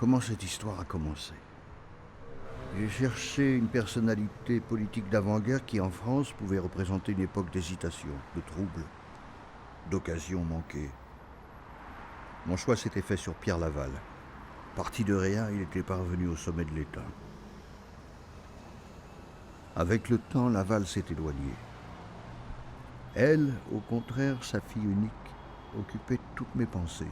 comment cette histoire a commencé. J'ai cherché une personnalité politique d'avant-guerre qui, en France, pouvait représenter une époque d'hésitation, de trouble, d'occasion manquée. Mon choix s'était fait sur Pierre Laval. Parti de rien, il était parvenu au sommet de l'État. Avec le temps, Laval s'est éloigné. Elle, au contraire, sa fille unique, occupait toutes mes pensées.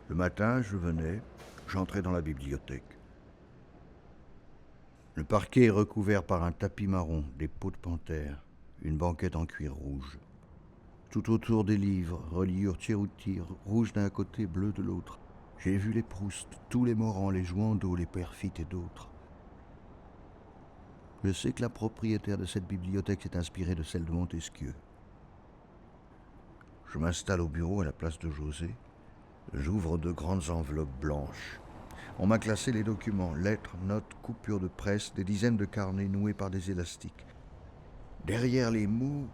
Le matin, je venais, j'entrais dans la bibliothèque. Le parquet est recouvert par un tapis marron, des peaux de panthère, une banquette en cuir rouge. Tout autour des livres, reliures Tchérouti, rouge d'un côté, bleu de l'autre. J'ai vu les Proust, tous les Morand, les Jouandeau, les Perfit et d'autres. Je sais que la propriétaire de cette bibliothèque s'est inspirée de celle de Montesquieu. Je m'installe au bureau à la place de José. J'ouvre de grandes enveloppes blanches. On m'a classé les documents, lettres, notes, coupures de presse, des dizaines de carnets noués par des élastiques. Derrière les mots,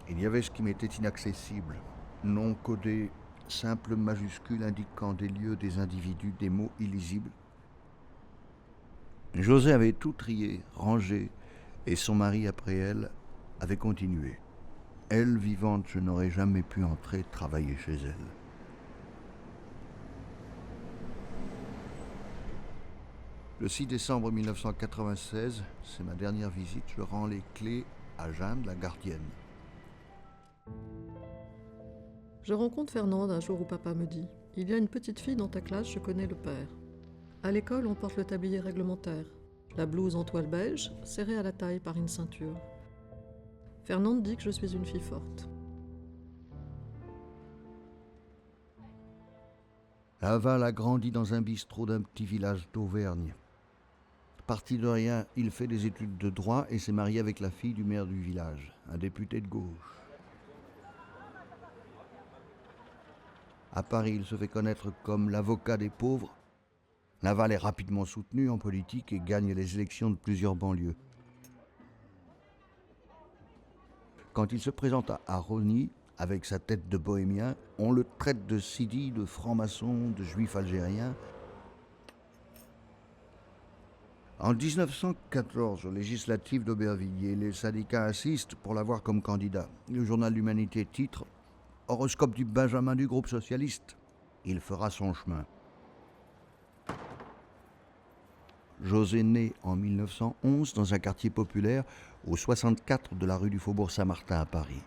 il y avait ce qui m'était inaccessible. Noms codés, simples majuscules indiquant des lieux, des individus, des mots illisibles. José avait tout trié, rangé, et son mari, après elle, avait continué. Elle, vivante, je n'aurais jamais pu entrer travailler chez elle. Le 6 décembre 1996, c'est ma dernière visite, je rends les clés à Jeanne, la gardienne. Je rencontre Fernande un jour où papa me dit « Il y a une petite fille dans ta classe, je connais le père. » À l'école, on porte le tablier réglementaire, la blouse en toile beige, serrée à la taille par une ceinture. Fernande dit que je suis une fille forte. Laval a grandi dans un bistrot d'un petit village d'Auvergne. Parti de rien, il fait des études de droit et s'est marié avec la fille du maire du village, un député de gauche. À Paris, il se fait connaître comme l'avocat des pauvres. Laval est rapidement soutenu en politique et gagne les élections de plusieurs banlieues. Quand il se présente à Rosny, avec sa tête de bohémien, on le traite de sidi, de franc-maçon, de juif algérien. En 1914, aux législatives d'Aubervilliers, les syndicats insistent pour l'avoir comme candidat. Le journal L'Humanité titre « Horoscope du Benjamin du groupe socialiste ». Il fera son chemin. José naît en 1911 dans un quartier populaire au 64 de la rue du Faubourg Saint-Martin à Paris.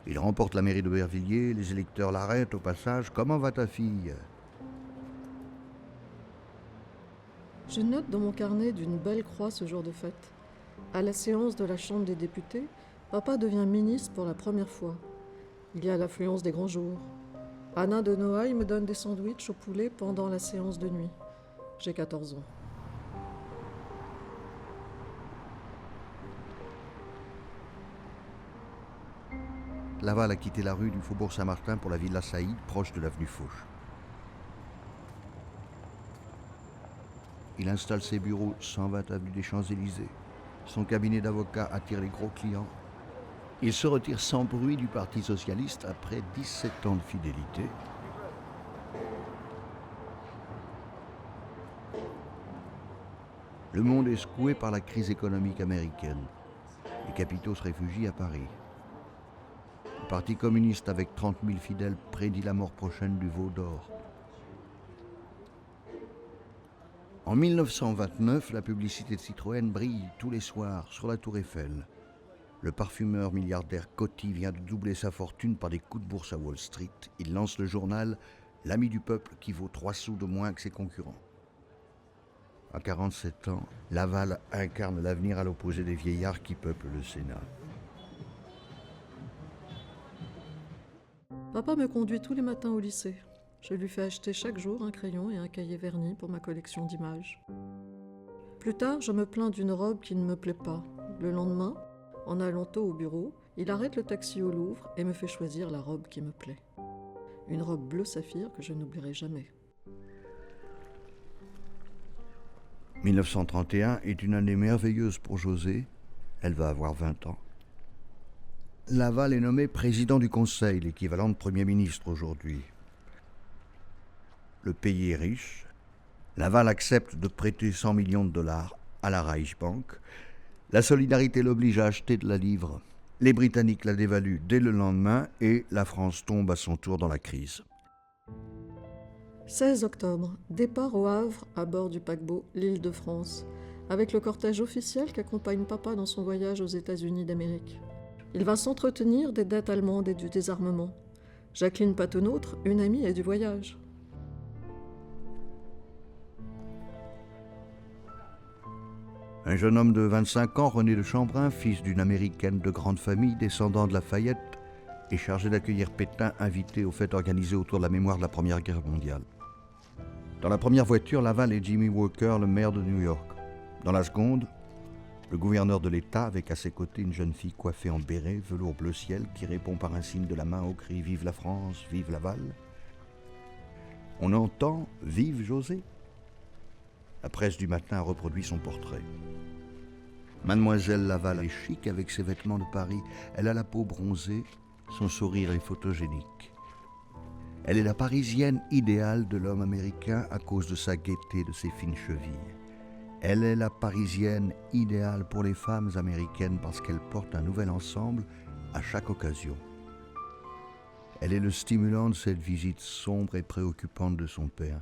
Il remporte la mairie d'Aubervilliers, les électeurs l'arrêtent au passage. « Comment va ta fille ?» Je note dans mon carnet d'une belle croix ce jour de fête. À la séance de la Chambre des députés, papa devient ministre pour la première fois. Il y a l'affluence des grands jours. Anna de Noailles me donne des sandwichs au poulet pendant la séance de nuit. J'ai 14 ans. Laval a quitté la rue du Faubourg Saint-Martin pour la Villa Saïd, proche de l'avenue Foch. Il installe ses bureaux 120 avenue des Champs-Élysées. Son cabinet d'avocat attire les gros clients. Il se retire sans bruit du Parti socialiste après 17 ans de fidélité. Le monde est secoué par la crise économique américaine. Les capitaux se réfugient à Paris. Le Parti communiste, avec 30 000 fidèles, prédit la mort prochaine du veau d'or. En 1929, la publicité de Citroën brille tous les soirs sur la Tour Eiffel. Le parfumeur milliardaire Coty vient de doubler sa fortune par des coups de bourse à Wall Street. Il lance le journal « L'ami du peuple » qui vaut 3 sous de moins que ses concurrents. À 47 ans, Laval incarne l'avenir à l'opposé des vieillards qui peuplent le Sénat. Papa me conduit tous les matins au lycée. Je lui fais acheter chaque jour un crayon et un cahier verni pour ma collection d'images. Plus tard, je me plains d'une robe qui ne me plaît pas. Le lendemain, en allant tôt au bureau, il arrête le taxi au Louvre et me fait choisir la robe qui me plaît. Une robe bleu saphir que je n'oublierai jamais. 1931 est une année merveilleuse pour José. Elle va avoir 20 ans. Laval est nommé président du Conseil, l'équivalent de Premier ministre aujourd'hui. Le pays est riche. Laval accepte de prêter 100 millions de dollars à la Reichsbank. La solidarité l'oblige à acheter de la livre. Les Britanniques la dévaluent dès le lendemain et la France tombe à son tour dans la crise. 16 octobre, départ au Havre à bord du paquebot l'Île-de-France, avec le cortège officiel qu'accompagne papa dans son voyage aux États-Unis d'Amérique. Il va s'entretenir des dettes allemandes et du désarmement. Jacqueline Patenautre, une amie, est du voyage. Un jeune homme de 25 ans, René de Chambrun, fils d'une américaine de grande famille, descendant de Lafayette, est chargé d'accueillir Pétain, invité aux fêtes organisées autour de la mémoire de la Première Guerre mondiale. Dans la première voiture, Laval et Jimmy Walker, le maire de New York. Dans la seconde, le gouverneur de l'État, avec à ses côtés une jeune fille coiffée en béret, velours bleu ciel, qui répond par un signe de la main au cri « Vive la France, vive Laval ». On entend « Vive José ». La presse du matin a reproduit son portrait. Mademoiselle Laval est chic avec ses vêtements de Paris. Elle a la peau bronzée, son sourire est photogénique. Elle est la Parisienne idéale de l'homme américain à cause de sa gaieté, de ses fines chevilles. Elle est la Parisienne idéale pour les femmes américaines parce qu'elle porte un nouvel ensemble à chaque occasion. Elle est le stimulant de cette visite sombre et préoccupante de son père.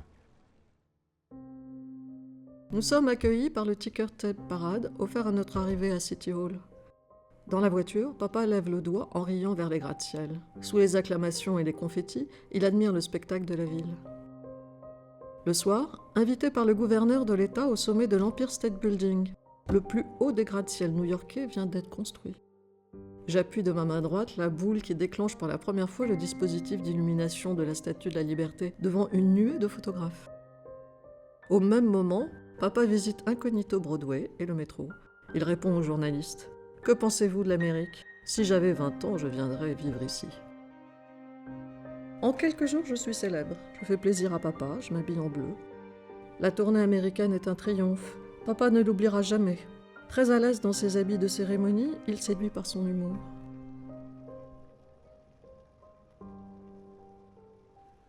Nous sommes accueillis par le Ticker Tape Parade offert à notre arrivée à City Hall. Dans la voiture, papa lève le doigt en riant vers les gratte-ciel. Sous les acclamations et les confettis, il admire le spectacle de la ville. Le soir, invité par le gouverneur de l'État au sommet de l'Empire State Building, le plus haut des gratte-ciel new-yorkais vient d'être construit. J'appuie de ma main droite la boule qui déclenche pour la première fois le dispositif d'illumination de la Statue de la Liberté devant une nuée de photographes. Au même moment, papa visite incognito Broadway et le métro. Il répond aux journalistes. « Que pensez-vous de l'Amérique ? Si j'avais 20 ans, je viendrais vivre ici. » En quelques jours, je suis célèbre. Je fais plaisir à papa, je m'habille en bleu. La tournée américaine est un triomphe. Papa ne l'oubliera jamais. Très à l'aise dans ses habits de cérémonie, il séduit par son humour.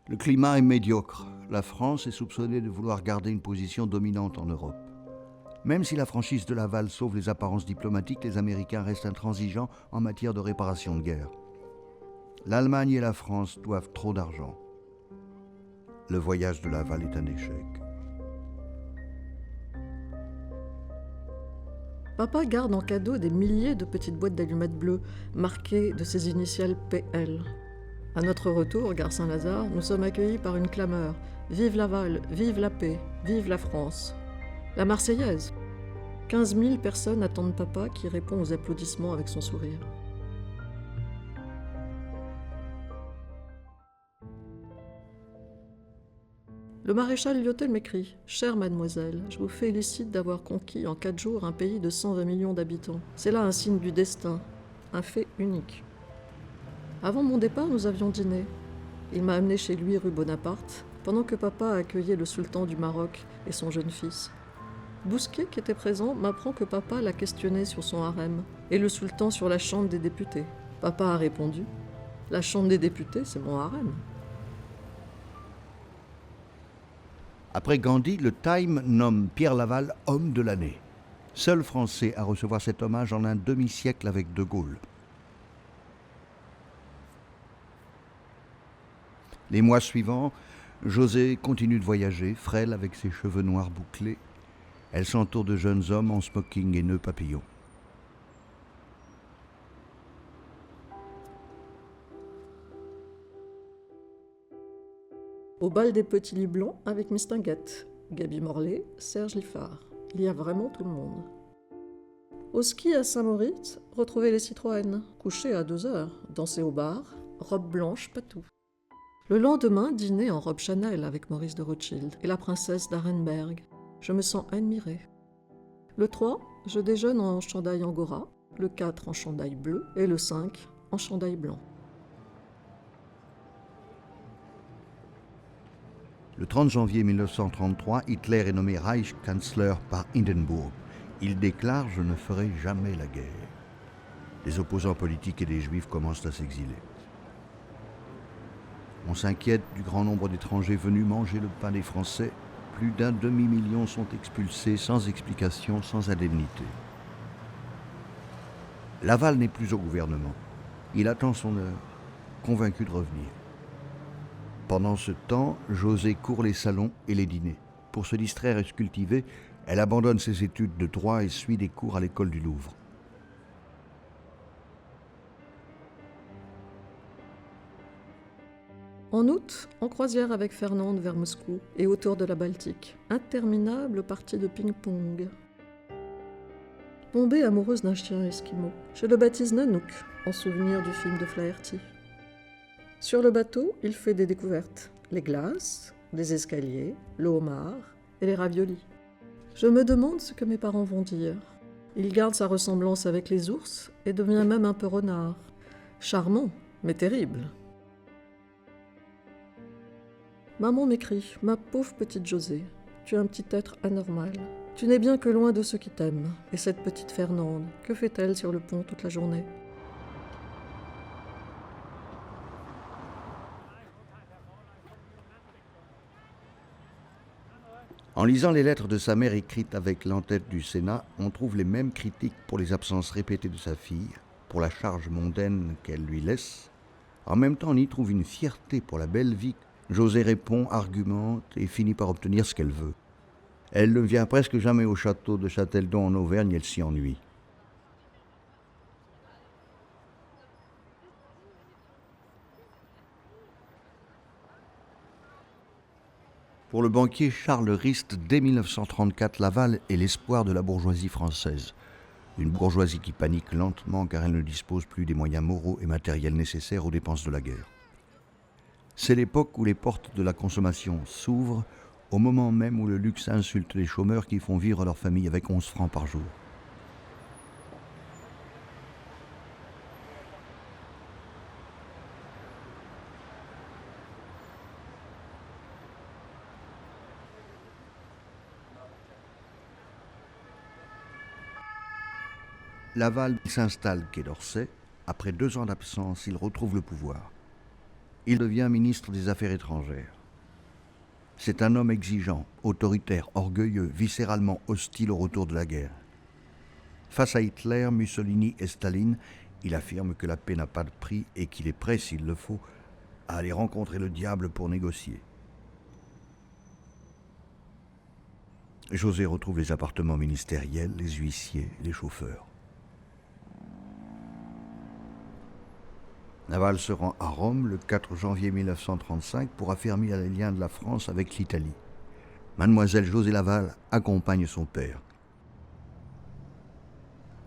Le climat est médiocre. La France est soupçonnée de vouloir garder une position dominante en Europe. Même si la franchise de Laval sauve les apparences diplomatiques, les Américains restent intransigeants en matière de réparation de guerre. L'Allemagne et la France doivent trop d'argent. Le voyage de Laval est un échec. Papa garde en cadeau des milliers de petites boîtes d'allumettes bleues, marquées de ses initiales PL. À notre retour, gare Saint-Lazare, nous sommes accueillis par une clameur. Vive Laval, vive la paix, vive la France. La Marseillaise. 15 000 personnes attendent papa qui répond aux applaudissements avec son sourire. Le maréchal Lyotel m'écrit « Chère mademoiselle, je vous félicite d'avoir conquis en 4 jours un pays de 120 millions d'habitants. C'est là un signe du destin, un fait unique. » Avant mon départ, nous avions dîné. Il m'a amené chez lui rue Bonaparte, pendant que papa accueillait le sultan du Maroc et son jeune fils. Bousquet, qui était présent, m'apprend que papa l'a questionné sur son harem, et le sultan sur la Chambre des députés. Papa a répondu « La Chambre des députés, c'est mon harem. » Après Gandhi, le Time nomme Pierre Laval homme de l'année. Seul Français à recevoir cet hommage en un demi-siècle avec De Gaulle. Les mois suivants, José continue de voyager, frêle avec ses cheveux noirs bouclés. Elle s'entoure de jeunes hommes en smoking et nœuds papillons. Au bal des petits lits blancs avec Miss Tinguette, Gaby Morlaix, Serge Liffard. Il y a vraiment tout le monde. Au ski à Saint-Moritz, retrouver les Citroën, coucher à 2 heures, danser au bar, robe blanche, patou. Le lendemain, dîner en robe Chanel avec Maurice de Rothschild et la princesse d'Arenberg. Je me sens admirée. Le 3, je déjeune en chandail angora, le 4 en chandail bleu et le 5 en chandail blanc. Le 30 janvier 1933, Hitler est nommé Reichskanzler par Hindenburg. Il déclare « Je ne ferai jamais la guerre ». Les opposants politiques et les juifs commencent à s'exiler. On s'inquiète du grand nombre d'étrangers venus manger le pain des Français. Plus d'un demi-million sont expulsés sans explication, sans indemnité. Laval n'est plus au gouvernement. Il attend son heure, convaincu de revenir. Pendant ce temps, José court les salons et les dîners. Pour se distraire et se cultiver, elle abandonne ses études de droit et suit des cours à l'école du Louvre. En août, en croisière avec Fernande vers Moscou et autour de la Baltique. Interminable partie de ping-pong. Tombée amoureuse d'un chien esquimau. Je le baptise Nanook, en souvenir du film de Flaherty. Sur le bateau, il fait des découvertes. Les glaces, les escaliers, le homard et les raviolis. Je me demande ce que mes parents vont dire. Il garde sa ressemblance avec les ours et devient même un peu renard. Charmant, mais terrible. Maman m'écrit « Ma pauvre petite José, tu es un petit être anormal. Tu n'es bien que loin de ceux qui t'aiment. Et cette petite Fernande, que fait-elle sur le pont toute la journée ?» En lisant les lettres de sa mère écrites avec l'entête du Sénat, on trouve les mêmes critiques pour les absences répétées de sa fille, pour la charge mondaine qu'elle lui laisse. En même temps, on y trouve une fierté pour la belle vie. José répond, argumente et finit par obtenir ce qu'elle veut. Elle ne vient presque jamais au château de Châteldon en Auvergne, elle s'y ennuie. Pour le banquier Charles Rist, dès 1934, Laval est l'espoir de la bourgeoisie française. Une bourgeoisie qui panique lentement car elle ne dispose plus des moyens moraux et matériels nécessaires aux dépenses de la guerre. C'est l'époque où les portes de la consommation s'ouvrent, au moment même où le luxe insulte les chômeurs qui font vivre leur famille avec 11 francs par jour. Laval s'installe quai d'Orsay. Après 2 ans d'absence, il retrouve le pouvoir. Il devient ministre des Affaires étrangères. C'est un homme exigeant, autoritaire, orgueilleux, viscéralement hostile au retour de la guerre. Face à Hitler, Mussolini et Staline, il affirme que la paix n'a pas de prix et qu'il est prêt, s'il le faut, à aller rencontrer le diable pour négocier. José retrouve les appartements ministériels, les huissiers, les chauffeurs. Laval se rend à Rome le 4 janvier 1935 pour affermir les liens de la France avec l'Italie. Mademoiselle José Laval accompagne son père.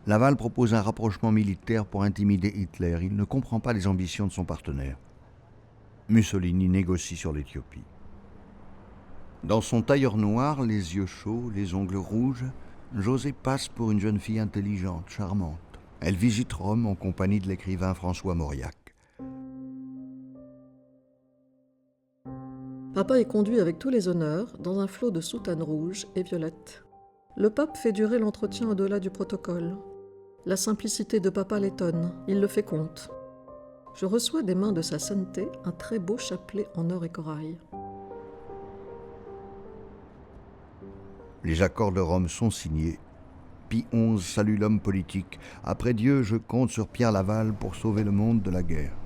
Laval propose un rapprochement militaire pour intimider Hitler. Il ne comprend pas les ambitions de son partenaire. Mussolini négocie sur l'Éthiopie. Dans son tailleur noir, les yeux chauds, les ongles rouges, José passe pour une jeune fille intelligente, charmante. Elle visite Rome en compagnie de l'écrivain François Mauriac. Papa est conduit avec tous les honneurs dans un flot de soutanes rouges et violettes. Le pape fait durer l'entretien au-delà du protocole. La simplicité de papa l'étonne, il le fait compte. Je reçois des mains de sa sainteté un très beau chapelet en or et corail. Les accords de Rome sont signés. Pie XI salue l'homme politique. Après Dieu, je compte sur Pierre Laval pour sauver le monde de la guerre.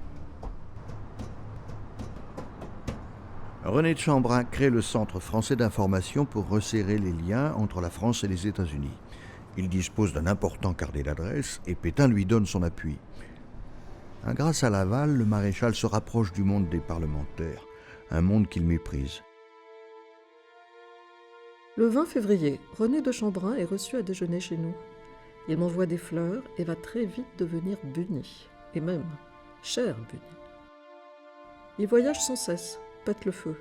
René de Chambrin crée le Centre français d'information pour resserrer les liens entre la France et les États-Unis. Il dispose d'un important carnet d'adresses et Pétain lui donne son appui. Grâce à Laval, le maréchal se rapproche du monde des parlementaires, un monde qu'il méprise. Le 20 février, René de Chambrin est reçu à déjeuner chez nous. Il m'envoie des fleurs et va très vite devenir Bunny, et même cher Bunny. Il voyage sans cesse, pète le feu.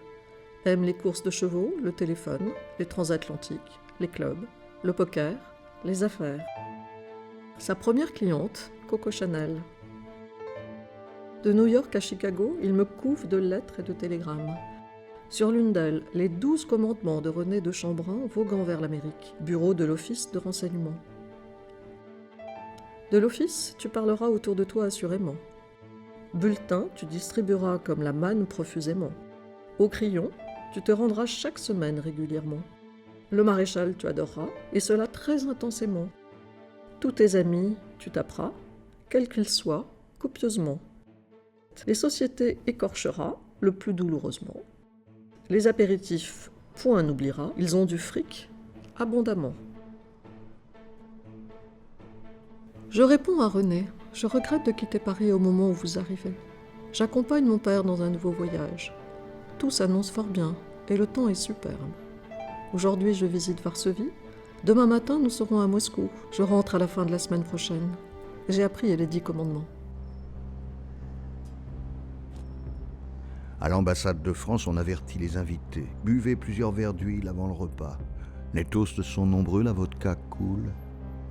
Aime les courses de chevaux, le téléphone, les transatlantiques, les clubs, le poker, les affaires. Sa première cliente, Coco Chanel. De New York à Chicago, il me couve de lettres et de télégrammes. Sur l'une d'elles, les 12 commandements de René de Chambrun voguant vers l'Amérique, bureau de l'Office de renseignement. De l'Office, tu parleras autour de toi assurément. Bulletin, tu distribueras comme la manne profusément. Au crayon, tu te rendras chaque semaine régulièrement. Le maréchal, tu adoreras, et cela très intensément. Tous tes amis, tu taperas, quels qu'ils soient, copieusement. Les sociétés écorcheras, le plus douloureusement. Les apéritifs, point n'oubliera, ils ont du fric, abondamment. Je réponds à René, je regrette de quitter Paris au moment où vous arrivez. J'accompagne mon père dans un nouveau voyage. Tout s'annonce fort bien, et le temps est superbe. Aujourd'hui, je visite Varsovie. Demain matin, nous serons à Moscou. Je rentre à la fin de la semaine prochaine. J'ai appris les 10 commandements. À l'ambassade de France, on avertit les invités. Buvez plusieurs verres d'huile avant le repas. Les toasts sont nombreux, la vodka coule.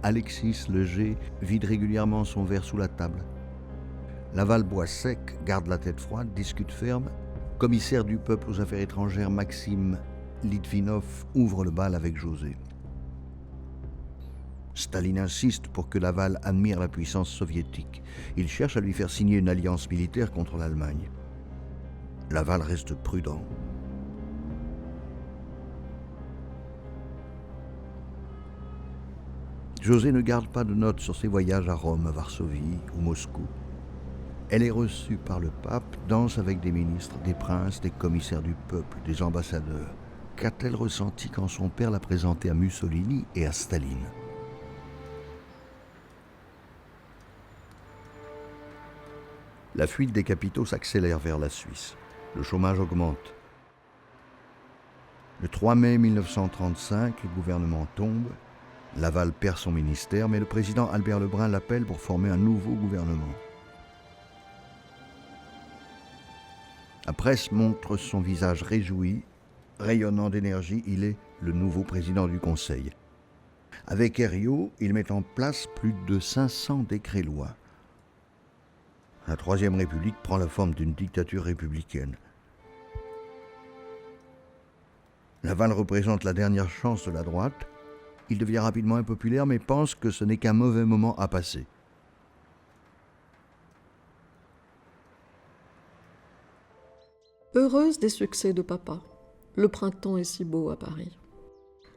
Alexis Leger vide régulièrement son verre sous la table. Laval boit sec, garde la tête froide, discute ferme. Commissaire du peuple aux affaires étrangères Maxime Litvinov ouvre le bal avec José. Staline insiste pour que Laval admire la puissance soviétique. Il cherche à lui faire signer une alliance militaire contre l'Allemagne. Laval reste prudent. José ne garde pas de notes sur ses voyages à Rome, à Varsovie ou Moscou. Elle est reçue par le pape, danse avec des ministres, des princes, des commissaires du peuple, des ambassadeurs. Qu'a-t-elle ressenti quand son père l'a présentée à Mussolini et à Staline ? La fuite des capitaux s'accélère vers la Suisse. Le chômage augmente. Le 3 mai 1935, le gouvernement tombe. Laval perd son ministère, mais le président Albert Lebrun l'appelle pour former un nouveau gouvernement. La presse montre son visage réjoui, rayonnant d'énergie, il est le nouveau président du Conseil. Avec Herriot, il met en place plus de 500 décrets-lois. La Troisième République prend la forme d'une dictature républicaine. Laval représente la dernière chance de la droite. Il devient rapidement impopulaire, mais pense que ce n'est qu'un mauvais moment à passer. Heureuse des succès de papa. Le printemps est si beau à Paris.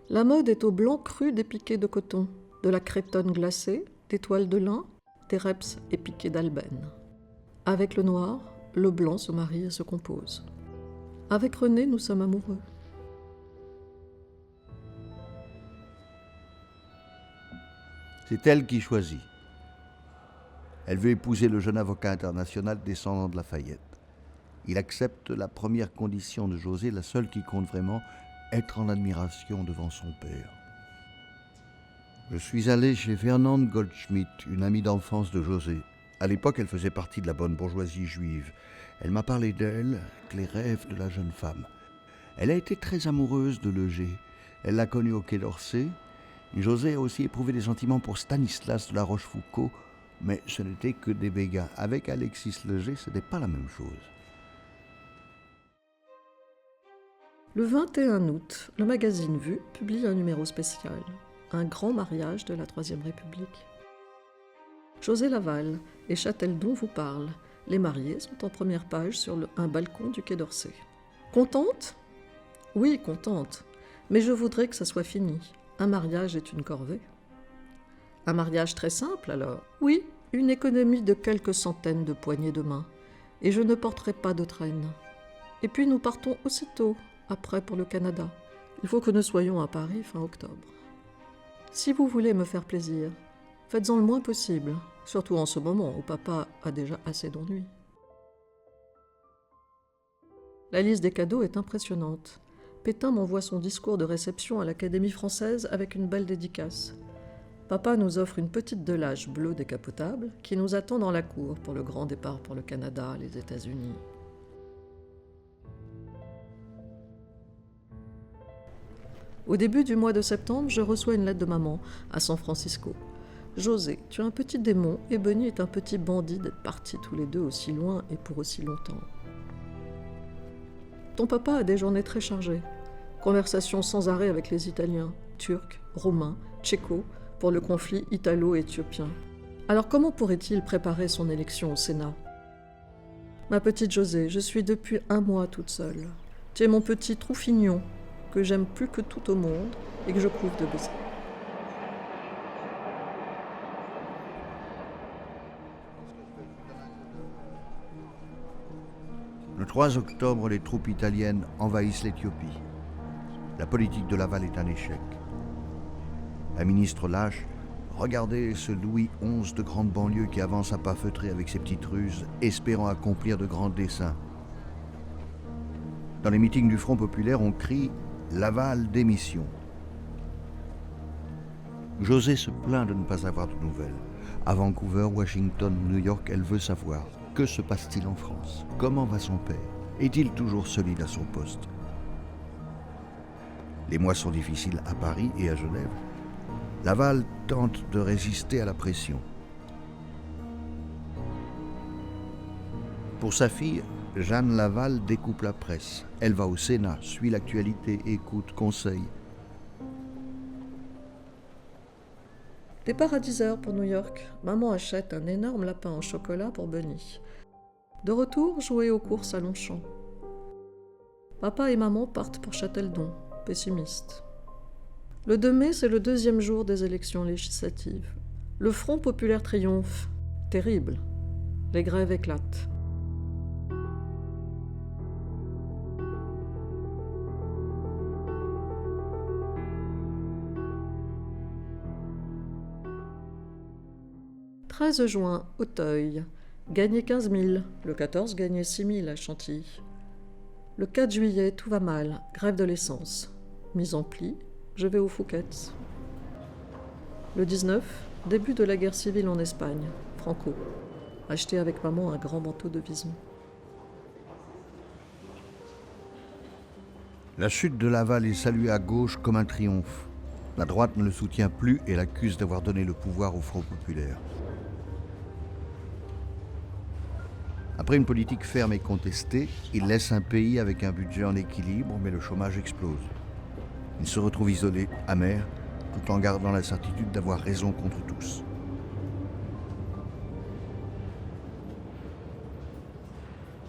La mode est au blanc cru des piquets de coton, de la crétonne glacée, des toiles de lin, des reps épiqués d'albène. Avec le noir, le blanc se marie et se compose. Avec René, nous sommes amoureux. C'est elle qui choisit. Elle veut épouser le jeune avocat international descendant de Lafayette. Il accepte la première condition de José, la seule qui compte vraiment, être en admiration devant son père. Je suis allé chez Fernande Goldschmidt, une amie d'enfance de José. À l'époque, elle faisait partie de la bonne bourgeoisie juive. Elle m'a parlé d'elle, avec les rêves de la jeune femme. Elle a été très amoureuse de Leger. Elle l'a connu au Quai d'Orsay. José a aussi éprouvé des sentiments pour Stanislas de la Rochefoucauld, mais ce n'était que des béguins. Avec Alexis Leger, ce n'était pas la même chose. Le 21 août, le magazine Vue publie un numéro spécial, un grand mariage de la Troisième République. José Laval et Châteldon vous parlent. Les mariés sont en première page sur un balcon du Quai d'Orsay. Contente ? Oui, contente. Mais je voudrais que ça soit fini. Un mariage est une corvée. Un mariage très simple, alors ? Oui, une économie de quelques centaines de poignées de main. Et je ne porterai pas de traîne. Et puis nous partons aussitôt, après pour le Canada. Il faut que nous soyons à Paris fin octobre. Si vous voulez me faire plaisir, faites-en le moins possible, surtout en ce moment où papa a déjà assez d'ennuis. La liste des cadeaux est impressionnante. Pétain m'envoie son discours de réception à l'Académie française avec une belle dédicace. Papa nous offre une petite Delage bleue décapotable qui nous attend dans la cour pour le grand départ pour le Canada, les États-Unis. Au début du mois de septembre, je reçois une lettre de maman à San Francisco. José, tu es un petit démon et Bunny est un petit bandit d'être partis tous les deux aussi loin et pour aussi longtemps. Ton papa a des journées très chargées. Conversations sans arrêt avec les Italiens, Turcs, Roumains, Tchécos pour le conflit italo-éthiopien. Alors comment pourrait-il préparer son élection au Sénat ? Ma petite José, je suis depuis 1 mois toute seule. Tu es mon petit Troufignon, que j'aime plus que tout au monde et que je couvre de baisers. Le 3 octobre, les troupes italiennes envahissent l'Éthiopie. La politique de Laval est un échec. La ministre lâche « Regardez ce Louis XI de grande banlieue qui avance à pas feutrés avec ses petites ruses, espérant accomplir de grands desseins. » Dans les meetings du Front populaire, on crie « Laval démission ». José se plaint de ne pas avoir de nouvelles. À Vancouver, Washington ou New York, elle veut savoir « Que se passe-t-il en France ? Comment va son père ? Est-il toujours solide à son poste ?» Les mois sont difficiles à Paris et à Genève. Laval tente de résister à la pression. Pour sa fille, Jeanne Laval découpe la presse. Elle va au Sénat, suit l'actualité, écoute, conseille. Départ à 10h pour New York. Maman achète un énorme lapin en chocolat pour Bunny. De retour, jouer aux courses à Longchamp. Papa et maman partent pour Châteldon, pessimistes. Le 2 mai, c'est le 2e jour des élections législatives. Le Front populaire triomphe. Terrible. Les grèves éclatent. « 13 juin, Auteuil. Gagner 15 000. Le 14, gagner 6 000 à Chantilly. Le 4 juillet, tout va mal. Grève de l'essence. Mise en pli. Je vais aux Fouquet's. Le 19, début de la guerre civile en Espagne, Franco. Acheté avec maman un grand manteau de Vison. La chute de Laval est saluée à gauche comme un triomphe. La droite ne le soutient plus et l'accuse d'avoir donné le pouvoir au Front populaire. Après une politique ferme et contestée, il laisse un pays avec un budget en équilibre, mais le chômage explose. Il se retrouve isolé, amer, tout en gardant la certitude d'avoir raison contre tous.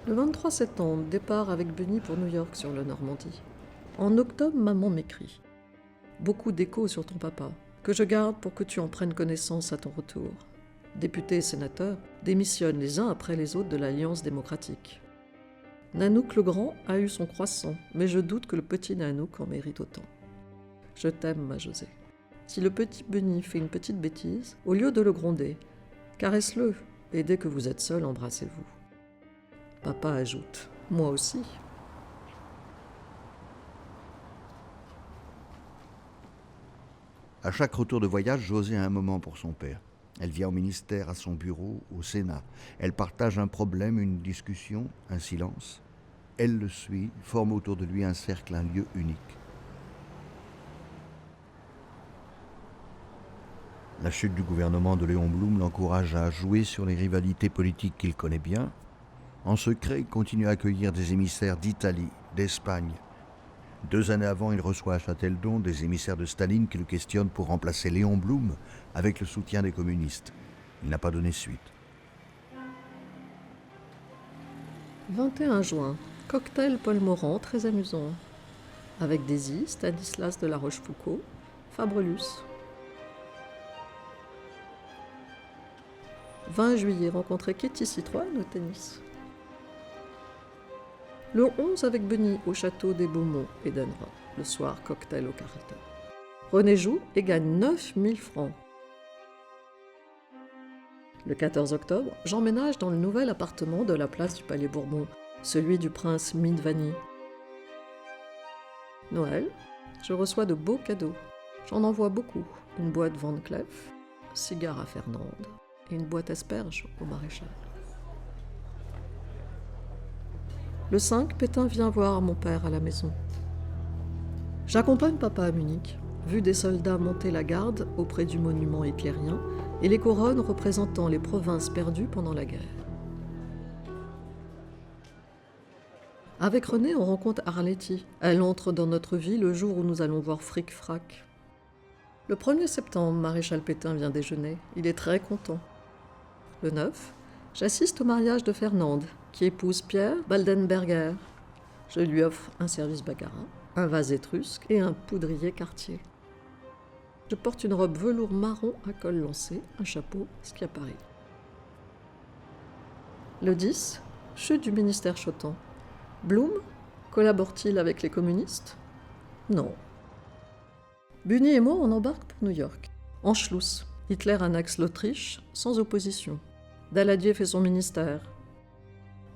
Le 23 septembre, départ avec Bunny pour New York sur le Normandie. En octobre, maman m'écrit. Beaucoup d'échos sur ton papa, que je garde pour que tu en prennes connaissance à ton retour. Députés et sénateurs démissionnent les uns après les autres de l'Alliance démocratique. Nanouk le Grand a eu son croissant, mais je doute que le petit Nanouk en mérite autant. Je t'aime, ma José. Si le petit Bunny fait une petite bêtise, au lieu de le gronder, caresse-le, et dès que vous êtes seuls, embrassez-vous. Papa ajoute, moi aussi. À chaque retour de voyage, José a un moment pour son père. Elle vient au ministère, à son bureau, au Sénat. Elle partage un problème, une discussion, un silence. Elle le suit, forme autour de lui un cercle, un lieu unique. La chute du gouvernement de Léon Blum l'encourage à jouer sur les rivalités politiques qu'il connaît bien. En secret, il continue à accueillir des émissaires d'Italie, d'Espagne. 2 années avant, il reçoit à Châteldon des émissaires de Staline qui le questionnent pour remplacer Léon Blum avec le soutien des communistes. Il n'a pas donné suite. 21 juin, cocktail Paul Morand, très amusant. Avec Daisy, Stanislas de la Rochefoucauld, Fabrelus. 20 juillet, rencontrer Kitty Citroën au tennis. Le 11 avec Bunny au château des Beaumont et Denra. Le soir, cocktail au Carreton. René joue et gagne 9 000 francs. Le 14 octobre, j'emménage dans le nouvel appartement de la place du Palais Bourbon, celui du prince Mindvani. Noël, je reçois de beaux cadeaux. J'en envoie beaucoup. Une boîte Van Cleef, cigare à Fernande et une boîte asperges au maréchal. Le 5, Pétain vient voir mon père à la maison. J'accompagne papa à Munich, vu des soldats monter la garde auprès du monument hitlérien et les couronnes représentant les provinces perdues pendant la guerre. Avec Renée, on rencontre Arletty. Elle entre dans notre vie le jour où nous allons voir Fric Frac. Le 1er septembre, Maréchal Pétain vient déjeuner. Il est très content. Le 9, j'assiste au mariage de Fernande, qui épouse Pierre Baldenberger. Je lui offre un service baccarat, un vase étrusque et un poudrier Cartier. Je porte une robe velours marron à col lancé, un chapeau Schiaparelli. Le 10, chute du ministère Chotan. Blum collabore-t-il avec les communistes? Non. Bunny et moi, on embarque pour New York. Anschluss. Hitler annexe l'Autriche, sans opposition. Daladier fait son ministère.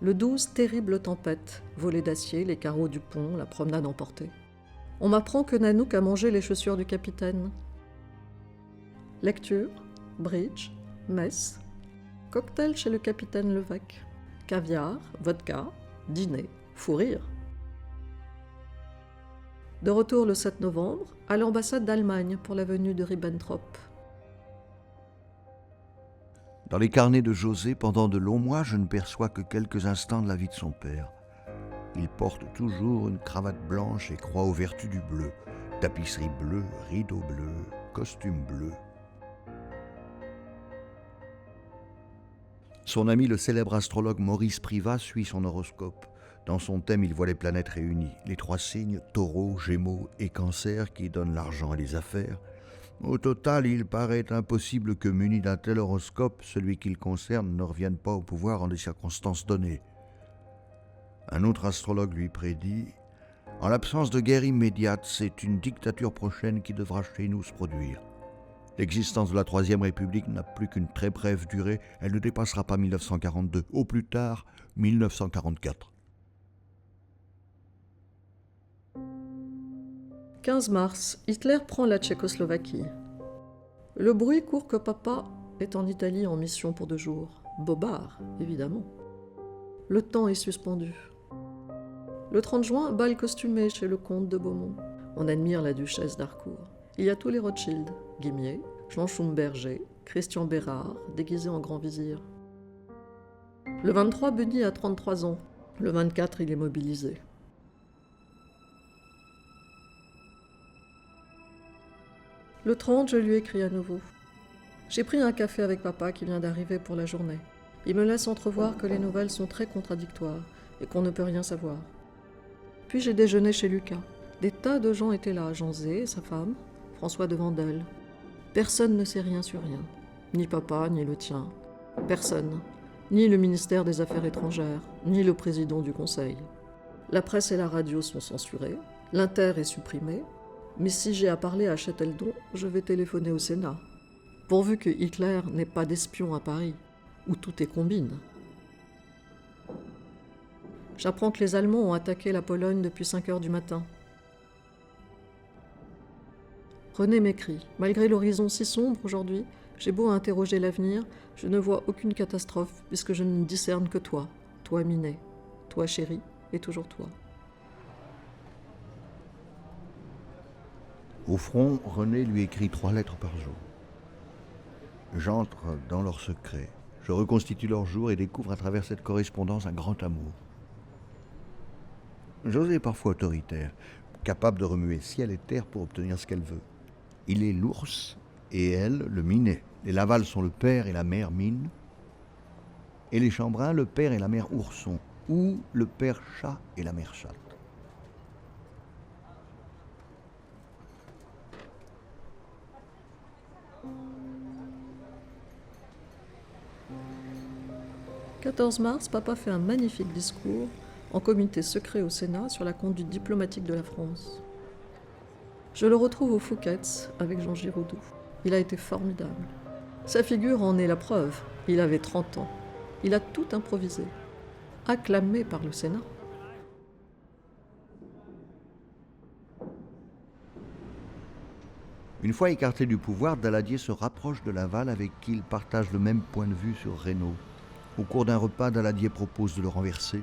Le 12, terrible tempête. Volée d'acier, les carreaux du pont, la promenade emportée. On m'apprend que Nanook a mangé les chaussures du capitaine. Lecture, bridge, messe, cocktail chez le capitaine Levaque. Caviar, vodka, dîner, fou rire. De retour le 7 novembre, à l'ambassade d'Allemagne pour la venue de Ribbentrop. Dans les carnets de José, pendant de longs mois, je ne perçois que quelques instants de la vie de son père. Il porte toujours une cravate blanche et croit aux vertus du bleu. Tapisserie bleue, rideaux bleus, costume bleu. Son ami, le célèbre astrologue Maurice Privat, suit son horoscope. Dans son thème, il voit les planètes réunies, les 3 signes, Taureau, Gémeaux et Cancer, qui donnent l'argent et les affaires. Au total, il paraît impossible que, muni d'un tel horoscope, celui qu'il concerne ne revienne pas au pouvoir en des circonstances données. Un autre astrologue lui prédit « En l'absence de guerre immédiate, c'est une dictature prochaine qui devra chez nous se produire. L'existence de la Troisième République n'a plus qu'une très brève durée, elle ne dépassera pas 1942, au plus tard 1944. » 15 mars, Hitler prend la Tchécoslovaquie. Le bruit court que papa est en Italie en mission pour 2 jours. Bobard, évidemment. Le temps est suspendu. Le 30 juin, bal costumé chez le comte de Beaumont. On admire la duchesse d'Harcourt. Il y a tous les Rothschild, Guimier, Jean Schumberger, Christian Bérard, déguisé en grand vizir. Le 23, Bunny a 33 ans. Le 24, il est mobilisé. Le 30, je lui écris à nouveau. J'ai pris un café avec papa qui vient d'arriver pour la journée. Il me laisse entrevoir que les nouvelles sont très contradictoires et qu'on ne peut rien savoir. Puis j'ai déjeuné chez Lucas. Des tas de gens étaient là, Jean Zé, sa femme, François de Vandel. Personne ne sait rien sur rien. Ni papa, ni le tien. Personne. Ni le ministère des Affaires étrangères, ni le président du Conseil. La presse et la radio sont censurées. L'Inter est supprimé. Mais si j'ai à parler à Châteldon, je vais téléphoner au Sénat. Pourvu que Hitler n'ait pas d'espion à Paris, où tout est combine. J'apprends que les Allemands ont attaqué la Pologne depuis 5 heures du matin. René m'écrit. Malgré l'horizon si sombre aujourd'hui, j'ai beau interroger l'avenir, je ne vois aucune catastrophe puisque je ne discerne que toi, toi Minet, toi chérie, et toujours toi. Au front, René lui écrit 3 lettres par jour. J'entre dans leur secret. Je reconstitue leur jour et découvre à travers cette correspondance un grand amour. José est parfois autoritaire, capable de remuer ciel et terre pour obtenir ce qu'elle veut. Il est l'ours et elle, le minet. Les Laval sont le père et la mère mine. Et les Chambrun, le père et la mère ourson. Ou le père chat et la mère chatte. Le 14 mars, papa fait un magnifique discours en comité secret au Sénat sur la conduite diplomatique de la France. Je le retrouve au Fouquet's avec Jean Giraudoux. Il a été formidable. Sa figure en est la preuve. Il avait 30 ans. Il a tout improvisé. Acclamé par le Sénat. Une fois écarté du pouvoir, Daladier se rapproche de Laval avec qui il partage le même point de vue sur Reynaud. Au cours d'un repas, Daladier propose de le renverser.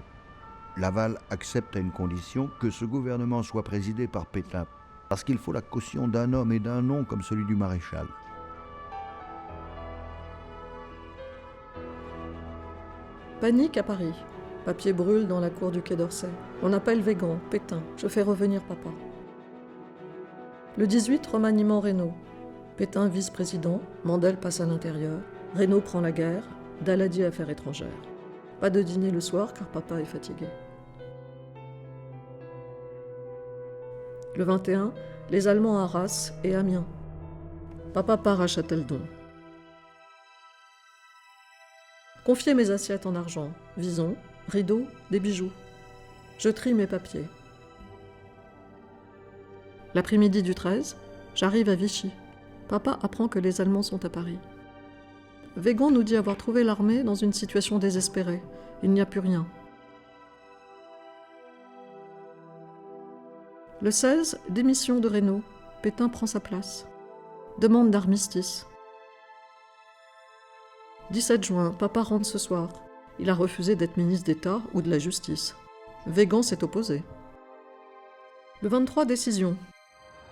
Laval accepte à une condition, que ce gouvernement soit présidé par Pétain. Parce qu'il faut la caution d'un homme et d'un nom comme celui du maréchal. Panique à Paris. Papier brûle dans la cour du Quai d'Orsay. On appelle Végan, Pétain. Je fais revenir papa. Le 18, remaniement Reynaud. Pétain vice-président, Mandel passe à l'intérieur. Reynaud prend la guerre, Daladier affaires étrangères. Pas de dîner le soir car papa est fatigué. Le 21, les Allemands à Arras et Amiens. Papa part à Châteldon. Confier mes assiettes en argent, visons, rideaux, des bijoux. Je trie mes papiers. L'après-midi du 13, j'arrive à Vichy. Papa apprend que les Allemands sont à Paris. Végan nous dit avoir trouvé l'armée dans une situation désespérée. Il n'y a plus rien. Le 16, démission de Reynaud. Pétain prend sa place. Demande d'armistice. 17 juin, papa rentre ce soir. Il a refusé d'être ministre d'État ou de la Justice. Végan s'est opposé. Le 23, décision.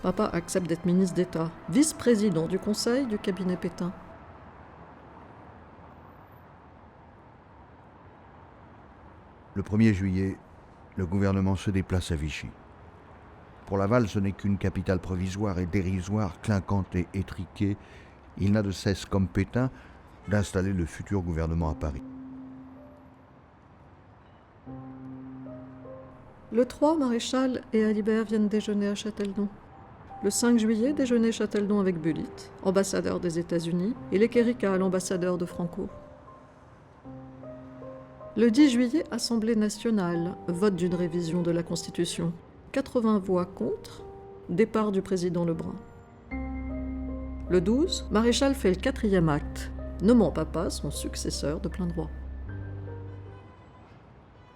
Papa accepte d'être ministre d'État, vice-président du conseil du cabinet Pétain. Le 1er juillet, le gouvernement se déplace à Vichy. Pour Laval, ce n'est qu'une capitale provisoire et dérisoire, clinquante et étriquée. Il n'a de cesse, comme Pétain, d'installer le futur gouvernement à Paris. Le 3, Maréchal et Alibert viennent déjeuner à Châteldon. Le 5 juillet, déjeuner Châteldon avec Bullitt, ambassadeur des États-Unis, et Lequerica, l'ambassadeur de Franco. Le 10 juillet, Assemblée nationale, vote d'une révision de la Constitution. 80 voix contre, départ du président Lebrun. Le 12, Maréchal fait le 4e acte, nommant papa son successeur de plein droit.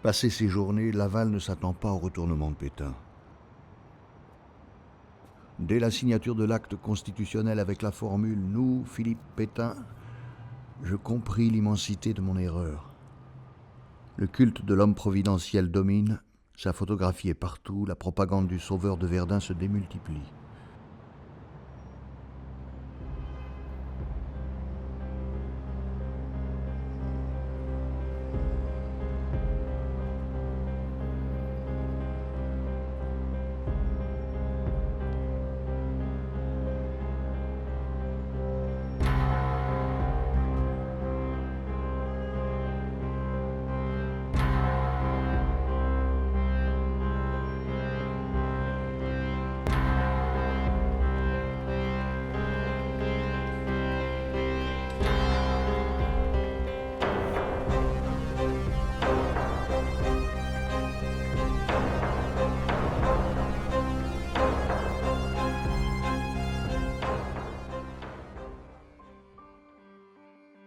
Passé ces journées, Laval ne s'attend pas au retournement de Pétain. Dès la signature de l'acte constitutionnel avec la formule « Nous, Philippe Pétain », je compris l'immensité de mon erreur. Le culte de l'homme providentiel domine, sa photographie est partout, la propagande du sauveur de Verdun se démultiplie. «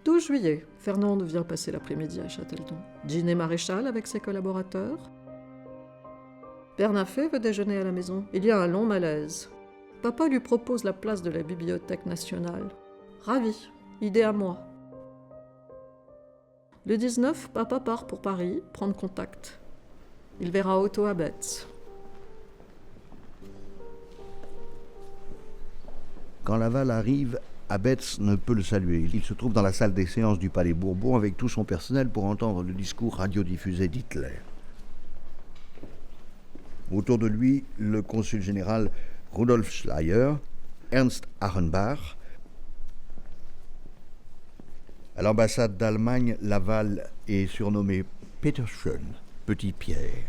12 juillet, Fernande vient passer l'après-midi à Châteldon. Dîner Maréchal avec ses collaborateurs. Bernafé veut déjeuner à la maison. Il y a un long malaise. Papa lui propose la place de la Bibliothèque nationale. Ravi, idée à moi. Le 19, papa part pour Paris, prendre contact. Il verra Otto Abetz. Quand Laval arrive, Abetz ne peut le saluer. Il se trouve dans la salle des séances du Palais Bourbon avec tout son personnel pour entendre le discours radiodiffusé d'Hitler. Autour de lui, le consul général Rudolf Schleyer, Ernst Achenbach. À l'ambassade d'Allemagne, Laval est surnommé Peterschön, Petit Pierre.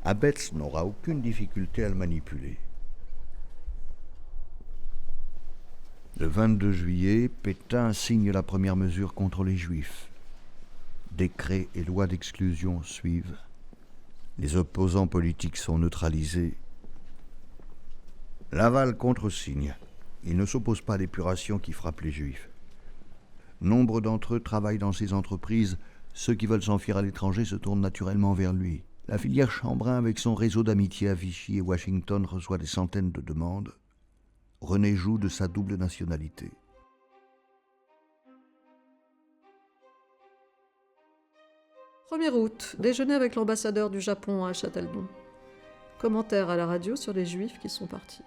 Abetz n'aura aucune difficulté à le manipuler. Le 22 juillet, Pétain signe la première mesure contre les Juifs. Décrets et lois d'exclusion suivent. Les opposants politiques sont neutralisés. Laval contresigne. Il ne s'oppose pas à l'épuration qui frappe les Juifs. Nombre d'entre eux travaillent dans ces entreprises. Ceux qui veulent s'enfuir à l'étranger se tournent naturellement vers lui. La filière Chambrin, avec son réseau d'amitié à Vichy et Washington, reçoit des centaines de demandes. René joue de sa double nationalité. « 1er août, déjeuner avec l'ambassadeur du Japon à Châteldon. Commentaire à la radio sur les Juifs qui sont partis.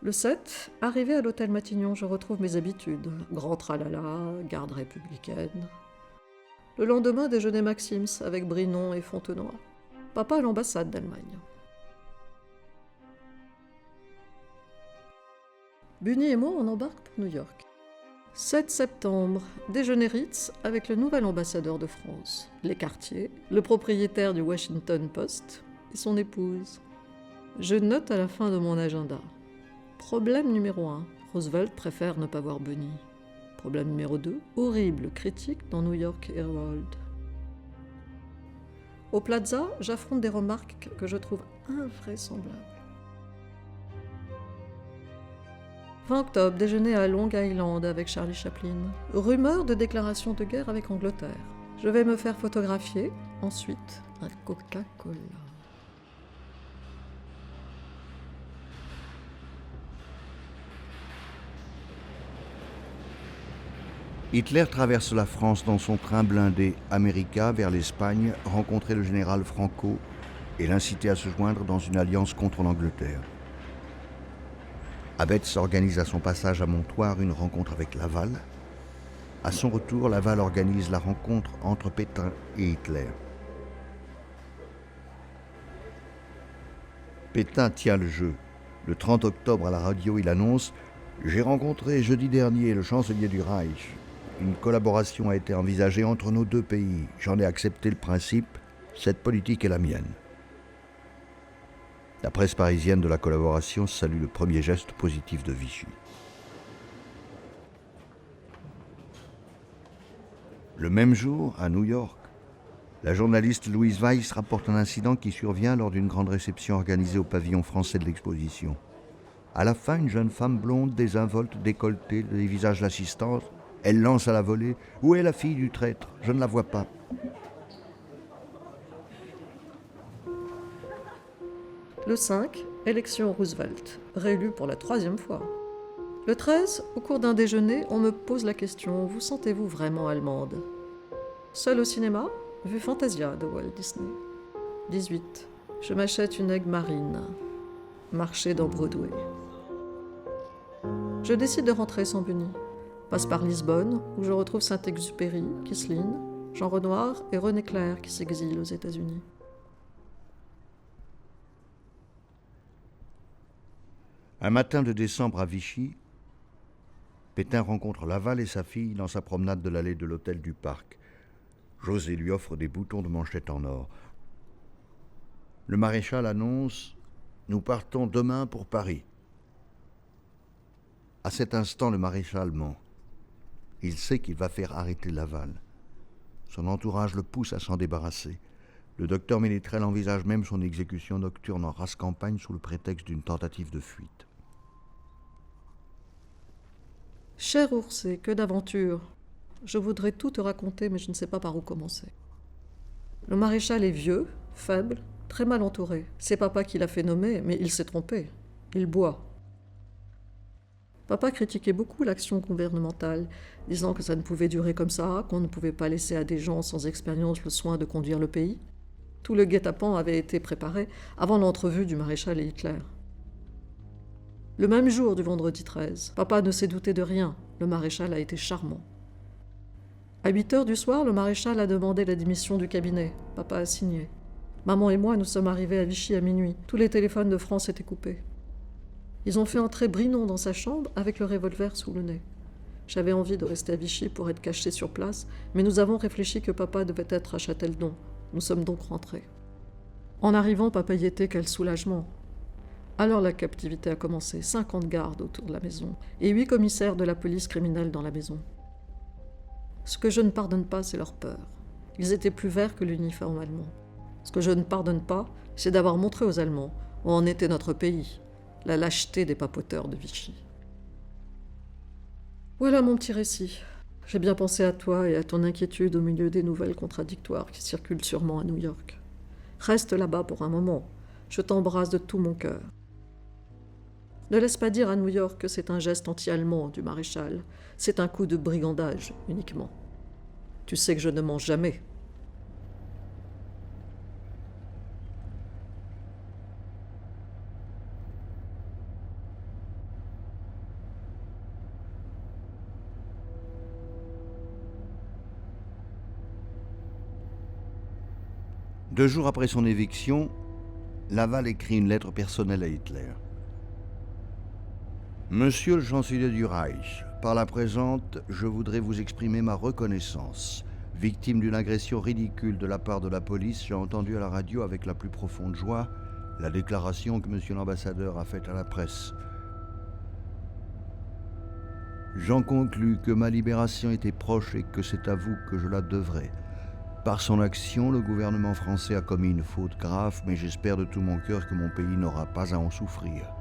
Le 7, arrivé à l'hôtel Matignon, je retrouve mes habitudes. Grand tralala, garde républicaine. Le lendemain, déjeuner Maxims avec Brinon et Fontenoy. Papa à l'ambassade d'Allemagne. Bunny et moi, on embarque pour New York. 7 septembre, déjeuner Ritz avec le nouvel ambassadeur de France, les quartiers, le propriétaire du Washington Post et son épouse. Je note à la fin de mon agenda. Problème numéro 1, Roosevelt préfère ne pas voir Bunny. Problème numéro 2, horrible critique dans New York Herald. Au Plaza, j'affronte des remarques que je trouve invraisemblables. 20 octobre, déjeuner à Long Island avec Charlie Chaplin. Rumeur de déclaration de guerre avec Angleterre. Je vais me faire photographier, ensuite un Coca-Cola. Hitler traverse la France dans son train blindé America vers l'Espagne, rencontrer le général Franco et l'inciter à se joindre dans une alliance contre l'Angleterre. Abetz organise à son passage à Montoire une rencontre avec Laval. À son retour, Laval organise la rencontre entre Pétain et Hitler. Pétain tient le jeu. Le 30 octobre à la radio, il annonce « J'ai rencontré jeudi dernier le chancelier du Reich. Une collaboration a été envisagée entre nos deux pays. J'en ai accepté le principe. Cette politique est la mienne. » La presse parisienne de la collaboration salue le premier geste positif de Vichy. Le même jour, à New York, la journaliste Louise Weiss rapporte un incident qui survient lors d'une grande réception organisée au pavillon français de l'exposition. À la fin, une jeune femme blonde, désinvolte, décolletée, des visages d'assistance, elle lance à la volée « Où est la fille du traître ? Je ne la vois pas. » Le 5, élection Roosevelt, réélu pour la 3e fois. Le 13, au cours d'un déjeuner, on me pose la question « Vous sentez-vous vraiment allemande ?» Seul au cinéma, vu Fantasia de Walt Disney. 18, je m'achète une aigle marine. Marché dans Broadway. Je décide de rentrer sans Bunny. Passe par Lisbonne, où je retrouve Saint-Exupéry, Kisseline, Jean Renoir et René Clair qui s'exilent aux États-Unis. Un matin de décembre à Vichy, Pétain rencontre Laval et sa fille dans sa promenade de l'allée de l'hôtel du Parc. José lui offre des boutons de manchette en or. Le maréchal annonce « Nous partons demain pour Paris ». À cet instant, le maréchal ment. Il sait qu'il va faire arrêter Laval. Son entourage le pousse à s'en débarrasser. Le docteur Ménétrel envisage même son exécution nocturne en race campagne sous le prétexte d'une tentative de fuite. Cher Ourset, que d'aventure. Je voudrais tout te raconter, mais je ne sais pas par où commencer. Le maréchal est vieux, faible, très mal entouré. C'est papa qui l'a fait nommer, mais il s'est trompé. Il boit. Papa critiquait beaucoup l'action gouvernementale, disant que ça ne pouvait durer comme ça, qu'on ne pouvait pas laisser à des gens sans expérience le soin de conduire le pays. Tout le guet-apens avait été préparé avant l'entrevue du maréchal et Hitler. Le même jour du vendredi 13, papa ne s'est douté de rien, le maréchal a été charmant. À 8h du soir, le maréchal a demandé la démission du cabinet, papa a signé. Maman et moi, nous sommes arrivés à Vichy à minuit, tous les téléphones de France étaient coupés. Ils ont fait entrer Brinon dans sa chambre avec le revolver sous le nez. J'avais envie de rester à Vichy pour être caché sur place, mais nous avons réfléchi que papa devait être à Châteldon. Nous sommes donc rentrés. En arrivant, papa y était, quel soulagement. Alors la captivité a commencé, 50 gardes autour de la maison, et 8 commissaires de la police criminelle dans la maison. Ce que je ne pardonne pas, c'est leur peur. Ils étaient plus verts que l'uniforme allemand. Ce que je ne pardonne pas, c'est d'avoir montré aux Allemands où en était notre pays, la lâcheté des papoteurs de Vichy. Voilà mon petit récit. J'ai bien pensé à toi et à ton inquiétude au milieu des nouvelles contradictoires qui circulent sûrement à New York. Reste là-bas pour un moment. Je t'embrasse de tout mon cœur. Ne laisse pas dire à New York que c'est un geste anti-allemand du maréchal. C'est un coup de brigandage uniquement. Tu sais que je ne mens jamais. 2 jours après son éviction, Laval écrit une lettre personnelle à Hitler. Monsieur le chancelier du Reich, par la présente, je voudrais vous exprimer ma reconnaissance. Victime d'une agression ridicule de la part de la police, j'ai entendu à la radio avec la plus profonde joie la déclaration que monsieur l'ambassadeur a faite à la presse. J'en conclus que ma libération était proche et que c'est à vous que je la devrais. Par son action, le gouvernement français a commis une faute grave, mais j'espère de tout mon cœur que mon pays n'aura pas à en souffrir.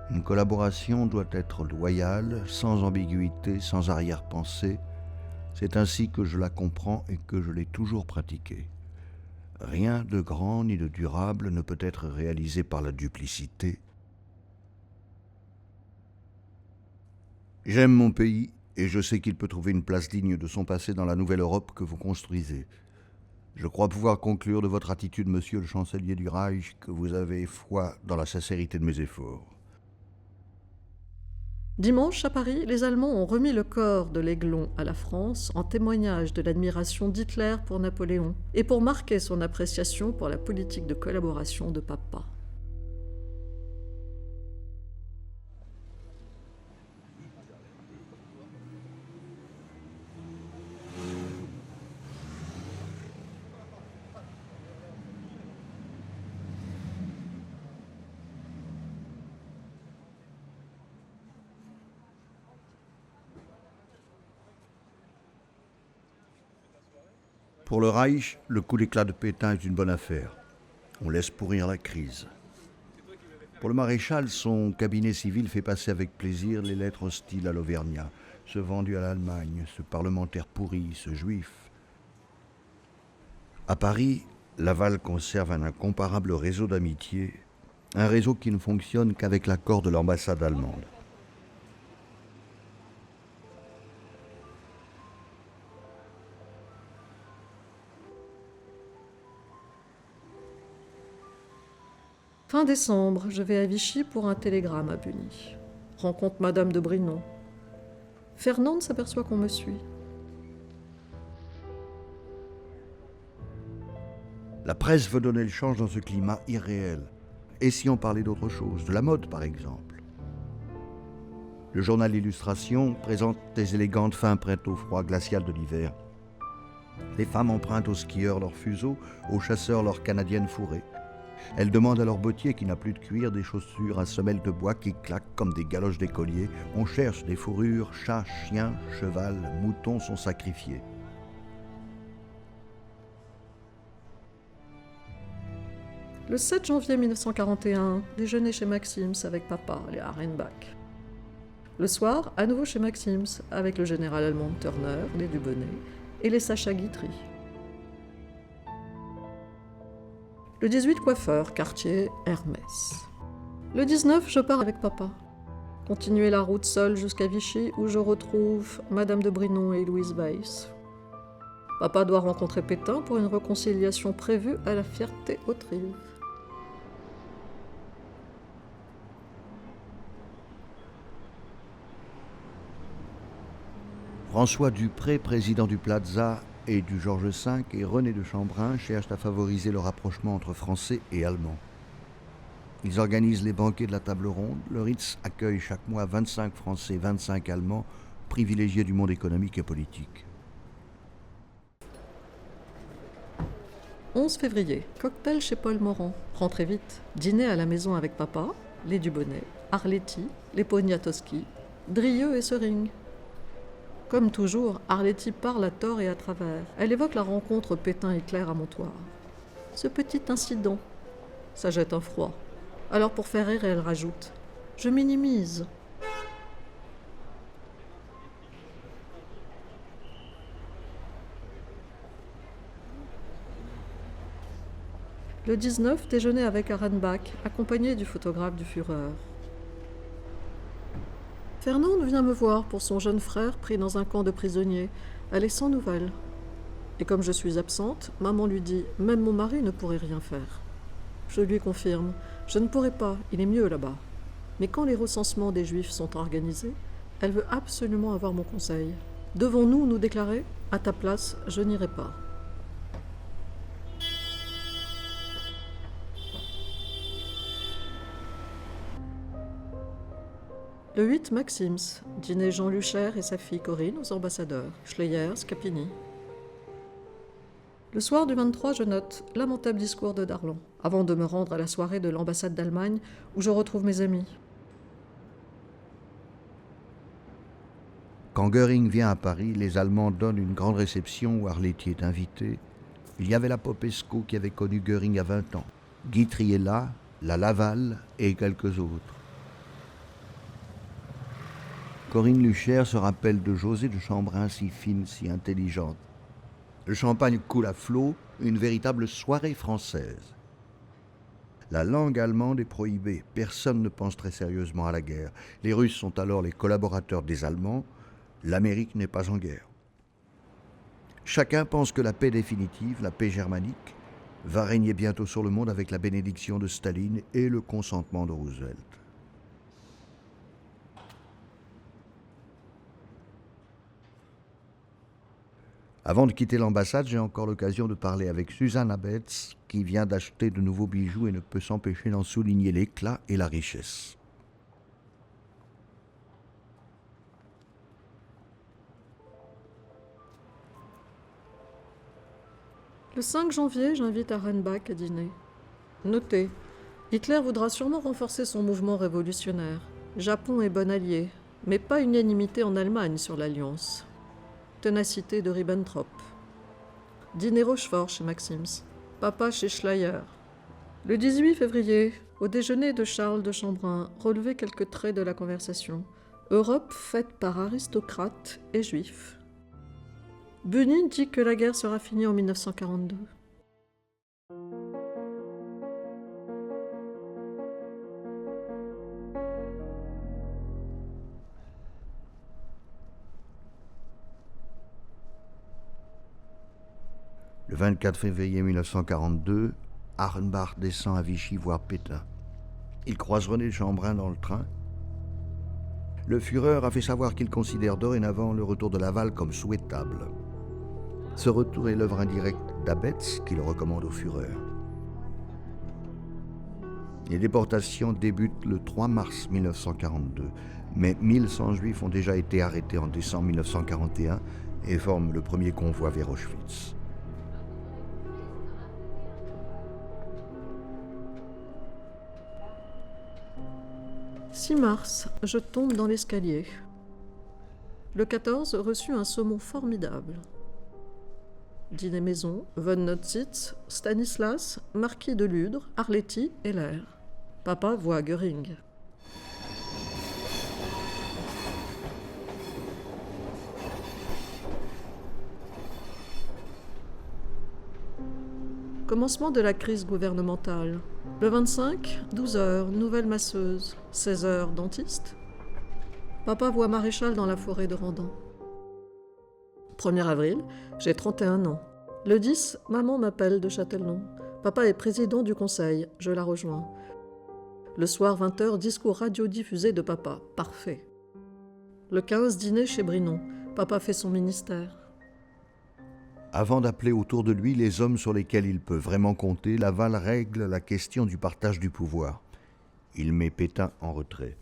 Une collaboration doit être loyale, sans ambiguïté, sans arrière-pensée. C'est ainsi que je la comprends et que je l'ai toujours pratiquée. Rien de grand ni de durable ne peut être réalisé par la duplicité. J'aime mon pays et je sais qu'il peut trouver une place digne de son passé dans la nouvelle Europe que vous construisez. Je crois pouvoir conclure de votre attitude, monsieur le chancelier du Reich, que vous avez foi dans la sincérité de mes efforts. Dimanche, à Paris, les Allemands ont remis le corps de l'Aiglon à la France en témoignage de l'admiration d'Hitler pour Napoléon et pour marquer son appréciation pour la politique de collaboration de papa. Pour le Reich, le coup d'éclat de Pétain est une bonne affaire. On laisse pourrir la crise. Pour le maréchal, son cabinet civil fait passer avec plaisir les lettres hostiles à l'Auvergnat, ce vendu à l'Allemagne, ce parlementaire pourri, ce juif. À Paris, Laval conserve un incomparable réseau d'amitié, un réseau qui ne fonctionne qu'avec l'accord de l'ambassade allemande. Fin décembre, je vais à Vichy pour un télégramme à Buny. Rencontre Madame de Brinon. Fernande s'aperçoit qu'on me suit. La presse veut donner le change dans ce climat irréel. Et si on parlait d'autre chose, de la mode par exemple? Le journal Illustration présente des élégantes femmes prêtes au froid glacial de l'hiver. Les femmes empruntent aux skieurs leurs fuseaux, aux chasseurs leurs canadiennes fourrées. Elles demandent à leur bottier qui n'a plus de cuir des chaussures à semelles de bois qui claquent comme des galoches d'écoliers. On cherche des fourrures, chats, chiens, cheval, moutons sont sacrifiés. Le 7 janvier 1941, déjeuner chez Maxims avec papa, les Harenbach. Le soir, à nouveau chez Maxims, avec le général allemand Turner, les Dubonnet et les Sacha Guitry. Le 18, coiffeur, quartier, Hermès. Le 19, je pars avec papa. Continuer la route seule jusqu'à Vichy, où je retrouve Madame de Brinon et Louise Weiss. Papa doit rencontrer Pétain pour une réconciliation prévue à la Ferté-Haute-Rive. François Dupré, président du Plaza et du Georges V, et René de Chambrun cherchent à favoriser le rapprochement entre Français et Allemands. Ils organisent les banquets de la table ronde. Le Ritz accueille chaque mois 25 Français, 25 Allemands, privilégiés du monde économique et politique. 11 février, cocktail chez Paul Morand. Rentrez vite. Dîner à la maison avec papa, les Dubonnet, Arletty, les Poniatowski, Drieux et Sering. Comme toujours, Arletty parle à tort et à travers. Elle évoque la rencontre Pétain-Hitler à Montoire. Ce petit incident, ça jette un froid. Alors pour faire rire, elle rajoute « Je minimise ». Le 19, déjeuner avec Harenbach, accompagné du photographe du Führer. Fernande vient me voir pour son jeune frère pris dans un camp de prisonniers. Elle est sans nouvelles. Et comme je suis absente, maman lui dit « Même mon mari ne pourrait rien faire ». Je lui confirme « Je ne pourrai pas, il est mieux là-bas ». Mais quand les recensements des Juifs sont organisés, elle veut absolument avoir mon conseil. Devons-nous nous déclarer ? À ta place, je n'irai pas. Le 8 Maxims, dîner Jean Luchaire et sa fille Corinne aux ambassadeurs, Schleyer, Scapini. Le soir du 23, je note lamentable discours de Darlan, avant de me rendre à la soirée de l'ambassade d'Allemagne où je retrouve mes amis. Quand Göring vient à Paris, les Allemands donnent une grande réception où Arletty est invité. Il y avait la Popesco qui avait connu Göring à 20 ans, Guy Triella, la Laval et quelques autres. Corinne Luchaire se rappelle de José de Chambrin, si fine, si intelligente. Le champagne coule à flot, une véritable soirée française. La langue allemande est prohibée, personne ne pense très sérieusement à la guerre. Les Russes sont alors les collaborateurs des Allemands, l'Amérique n'est pas en guerre. Chacun pense que la paix définitive, la paix germanique, va régner bientôt sur le monde avec la bénédiction de Staline et le consentement de Roosevelt. Avant de quitter l'ambassade, j'ai encore l'occasion de parler avec Suzanne Abetz, qui vient d'acheter de nouveaux bijoux et ne peut s'empêcher d'en souligner l'éclat et la richesse. Le 5 janvier, j'invite Arenbach à dîner. Notez, Hitler voudra sûrement renforcer son mouvement révolutionnaire. Japon est bon allié, mais pas unanimité en Allemagne sur l'alliance. Ténacité de Ribbentrop. Dîner Rochefort chez Maxims. Papa chez Schleyer. Le 18 février, au déjeuner de Charles de Chambrin, relevez quelques traits de la conversation. Europe faite par aristocrates et juifs. Bunin dit que la guerre sera finie en 1942. Le 24 février 1942, Arenbach descend à Vichy voir Pétain. Il croise René de Chambrin dans le train. Le Führer a fait savoir qu'il considère dorénavant le retour de Laval comme souhaitable. Ce retour est l'œuvre indirecte d'Abetz qui le recommande au Führer. Les déportations débutent le 3 mars 1942, mais 1100 Juifs ont déjà été arrêtés en décembre 1941 et forment le premier convoi vers Auschwitz. « 6 mars, je tombe dans l'escalier. Le 14, reçut un saumon formidable. Dîner maison, von Notzitz, Stanislas, marquis de Ludre, Arletty, Heller. Papa voit Göring. Commencement de la crise gouvernementale. Le 25, 12 heures, nouvelle masseuse. 16 heures, dentiste. Papa voit maréchal dans la forêt de Randan. 1er avril, j'ai 31 ans. Le 10, maman m'appelle de Châtellon. Papa est président du conseil, je la rejoins. Le soir, 20h, discours radiodiffusé de papa, parfait. Le 15, dîner chez Brinon. Papa fait son ministère. Avant d'appeler autour de lui les hommes sur lesquels il peut vraiment compter, Laval règle la question du partage du pouvoir. Il met Pétain en retrait.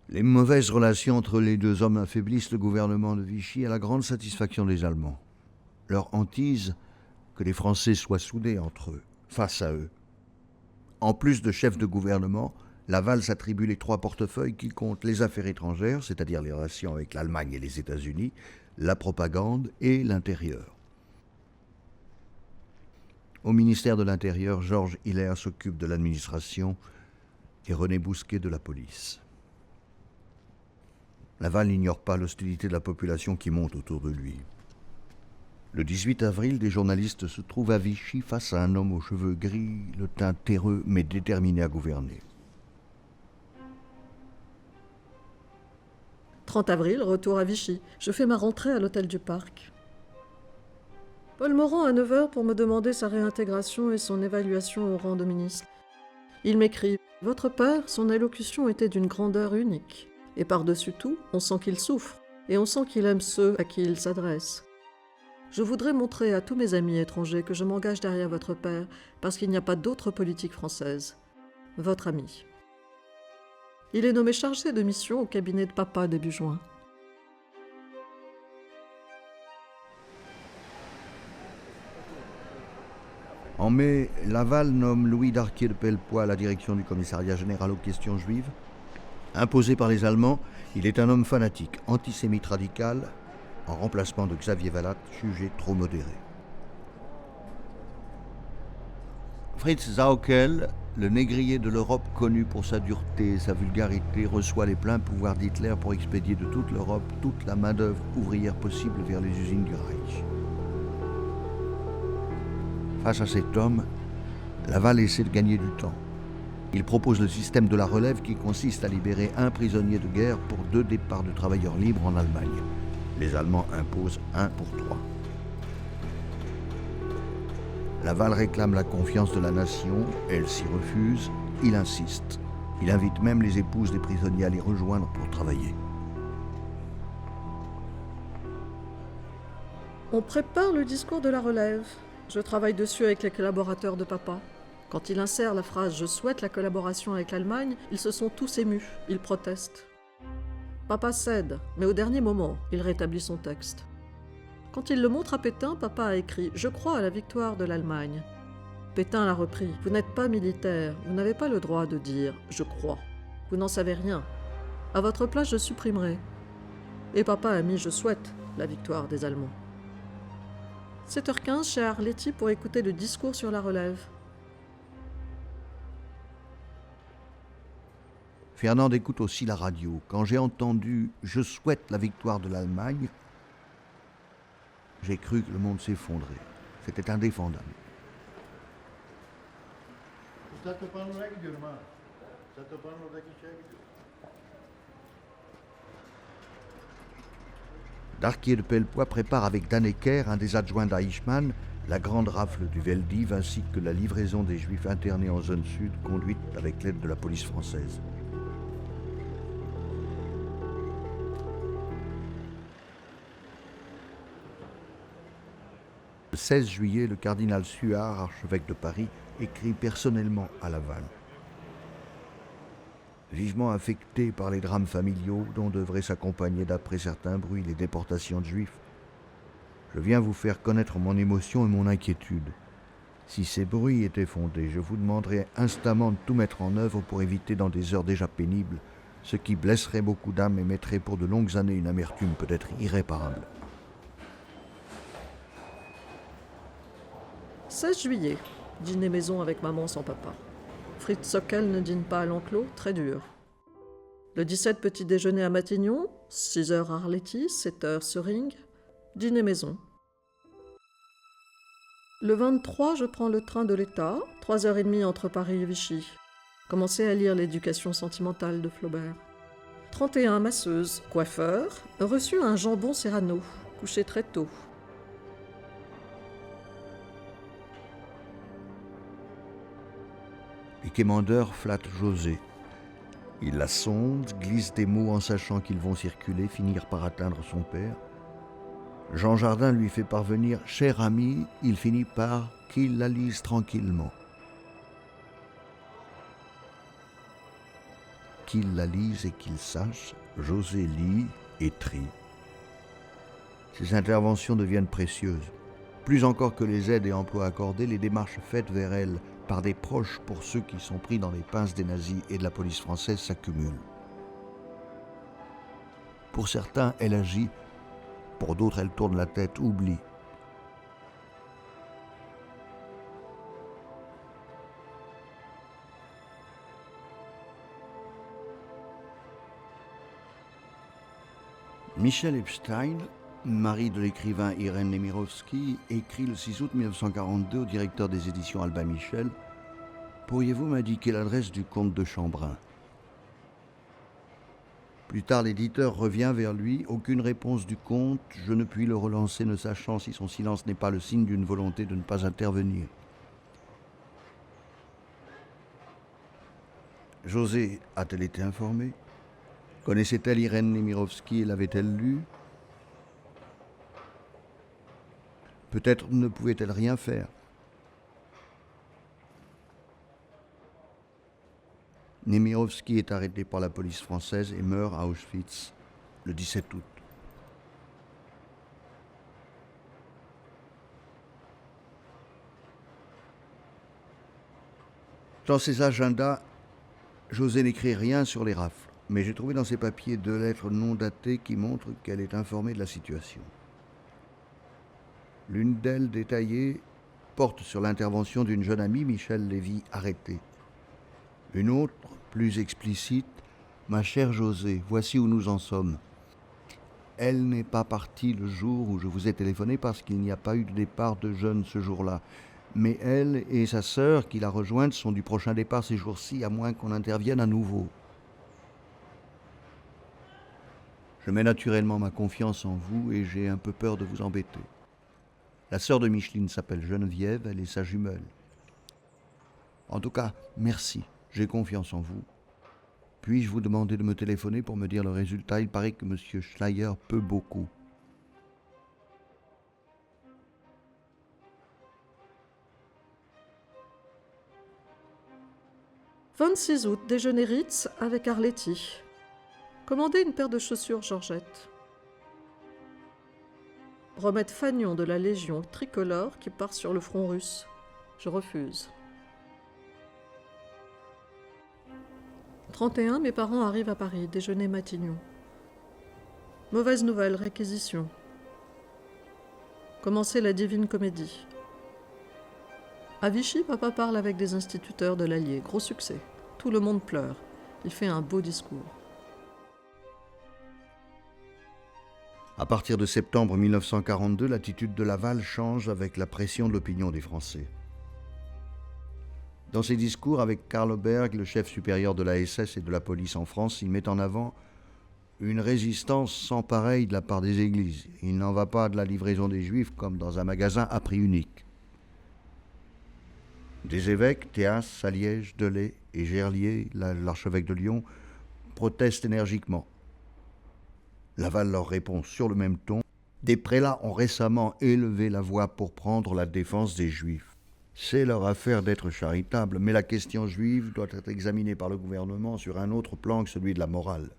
Les mauvaises relations entre les deux hommes affaiblissent le gouvernement de Vichy à la grande satisfaction des Allemands. Leur hantise, que les Français soient soudés entre eux, face à eux. En plus de chef de gouvernement, Laval s'attribue les 3 portefeuilles qui comptent les affaires étrangères, c'est-à-dire les relations avec l'Allemagne et les États-Unis, la propagande et l'intérieur. Au ministère de l'Intérieur, Georges Hiller s'occupe de l'administration et René Bousquet de la police. Laval n'ignore pas l'hostilité de la population qui monte autour de lui. Le 18 avril, des journalistes se trouvent à Vichy face à un homme aux cheveux gris, le teint terreux mais déterminé à gouverner. 30 avril, retour à Vichy. Je fais ma rentrée à l'hôtel du Parc. Paul me rend à 9h pour me demander sa réintégration et son évaluation au rang de ministre. Il m'écrit « Votre père, son allocution était d'une grandeur unique. Et par-dessus tout, on sent qu'il souffre. et on sent qu'il aime ceux à qui il s'adresse. Je voudrais montrer à tous mes amis étrangers que je m'engage derrière votre père parce qu'il n'y a pas d'autre politique française. Votre ami. Il est nommé chargé de mission au cabinet de papa début juin. En mai, Laval nomme Louis Darquier de Pellepoix à la direction du commissariat général aux questions juives. Imposé par les Allemands, il est un homme fanatique, antisémite radical, en remplacement de Xavier Vallat, jugé trop modéré. Fritz Sauckel, le négrier de l'Europe connu pour sa dureté et sa vulgarité, reçoit les pleins pouvoirs d'Hitler pour expédier de toute l'Europe toute la main-d'œuvre ouvrière possible vers les usines du Reich. Face à cet homme, Laval essaie de gagner du temps. Il propose le système de la relève qui consiste à libérer un prisonnier de guerre pour 2 départs de travailleurs libres en Allemagne. Les Allemands imposent 1 pour 3. Laval réclame la confiance de la nation, elle s'y refuse, il insiste. Il invite même les épouses des prisonniers à les rejoindre pour travailler. On prépare le discours de la relève. Je travaille dessus avec les collaborateurs de papa. Quand il insère la phrase « Je souhaite la collaboration avec l'Allemagne », ils se sont tous émus, ils protestent. Papa cède, mais au dernier moment, il rétablit son texte. Quand il le montre à Pétain, papa a écrit « Je crois à la victoire de l'Allemagne ». Pétain l'a repris « Vous n'êtes pas militaire, vous n'avez pas le droit de dire « Je crois ». Vous n'en savez rien. À votre place, je supprimerai. Et papa a mis « Je souhaite la victoire des Allemands ». 7h15 chez Arletty pour écouter le discours sur la relève. Fernand écoute aussi la radio. Quand j'ai entendu « Je souhaite la victoire de l'Allemagne », j'ai cru que le monde s'effondrait. C'était indéfendable. Darquier de Pellepoix prépare avec Dannecker, un des adjoints d'Eichmann, la grande rafle du Veldiv ainsi que la livraison des Juifs internés en zone sud, conduite avec l'aide de la police française. Le 16 juillet, le cardinal Suard, archevêque de Paris, écrit personnellement à Laval. Vivement affecté par les drames familiaux dont devraient s'accompagner d'après certains bruits les déportations de Juifs, je viens vous faire connaître mon émotion et mon inquiétude. Si ces bruits étaient fondés, je vous demanderais instamment de tout mettre en œuvre pour éviter dans des heures déjà pénibles ce qui blesserait beaucoup d'âmes et mettrait pour de longues années une amertume peut-être irréparable. 16 juillet, dîner maison avec maman sans papa. Fritz Sauckel ne dîne pas à l'enclos, très dur. Le 17, petit déjeuner à Matignon, 6h Arletty, 7h Sering, dîner maison. Le 23, je prends le train de l'État, 3h30 entre Paris et Vichy. Commencez à lire l'éducation sentimentale de Flaubert. 31, masseuse, coiffeur, reçu un jambon serrano, couché très tôt. Les quémandeurs flattent José. Il la sonde, glisse des mots en sachant qu'ils vont circuler, finir par atteindre son père. Jean Jardin lui fait parvenir « Cher ami », il finit par « qu'il la lise tranquillement ». Qu'il la lise et qu'il sache, José lit et trie. Ses interventions deviennent précieuses. Plus encore que les aides et emplois accordés, les démarches faites vers elle par des proches pour ceux qui sont pris dans les pinces des nazis et de la police française s'accumulent. Pour certains, elle agit, pour d'autres, elle tourne la tête, oublie. Michel Epstein, mari de l'écrivain Irène Nemirovsky, écrit le 6 août 1942 au directeur des éditions Albin Michel « Pourriez-vous m'indiquer l'adresse du comte de Chambrun ?» Plus tard, l'éditeur revient vers lui. Aucune réponse du comte. Je ne puis le relancer, ne sachant si son silence n'est pas le signe d'une volonté de ne pas intervenir. José a-t-elle été informée ? Connaissait-elle Irène Nemirovsky et l'avait-elle lue? Peut-être ne pouvait-elle rien faire. Nemirovsky est arrêté par la police française et meurt à Auschwitz le 17 août. Dans ses agendas, j'osais n'écrire rien sur les rafles, mais j'ai trouvé dans ses papiers 2 lettres non datées qui montrent qu'elle est informée de la situation. L'une d'elles, détaillée, porte sur l'intervention d'une jeune amie, Michel Lévy, arrêtée. Une autre, plus explicite, « Ma chère Josée, voici où nous en sommes. Elle n'est pas partie le jour où je vous ai téléphoné parce qu'il n'y a pas eu de départ de jeune ce jour-là. Mais elle et sa sœur qui la rejoignent sont du prochain départ ces jours-ci, à moins qu'on intervienne à nouveau. Je mets naturellement ma confiance en vous et j'ai un peu peur de vous embêter. La sœur de Micheline s'appelle Geneviève, elle est sa jumelle. En tout cas, merci, j'ai confiance en vous. Puis-je vous demander de me téléphoner pour me dire le résultat? Il paraît que M. Schleyer peut beaucoup. « 26 août, déjeuner Ritz avec Arletty. Commander une paire de chaussures Georgette. Remettre Fagnon de la Légion tricolore qui part sur le front russe. Je refuse. 31, mes parents arrivent à Paris, déjeuner Matignon. Mauvaise nouvelle, réquisition. Commencer la Divine Comédie. À Vichy, papa parle avec des instituteurs de l'Allier. Gros succès. Tout le monde pleure. Il fait un beau discours. À partir de septembre 1942, l'attitude de Laval change avec la pression de l'opinion des Français. Dans ses discours avec Karl Oberg, le chef supérieur de la SS et de la police en France, il met en avant une résistance sans pareille de la part des églises. Il n'en va pas de la livraison des Juifs comme dans un magasin à prix unique. Des évêques, Théas, Saliège, Delay et Gerlier, l'archevêque de Lyon, protestent énergiquement. Laval leur répond sur le même ton. Des prélats ont récemment élevé la voix pour prendre la défense des Juifs. C'est leur affaire d'être charitable, mais la question juive doit être examinée par le gouvernement sur un autre plan que celui de la morale.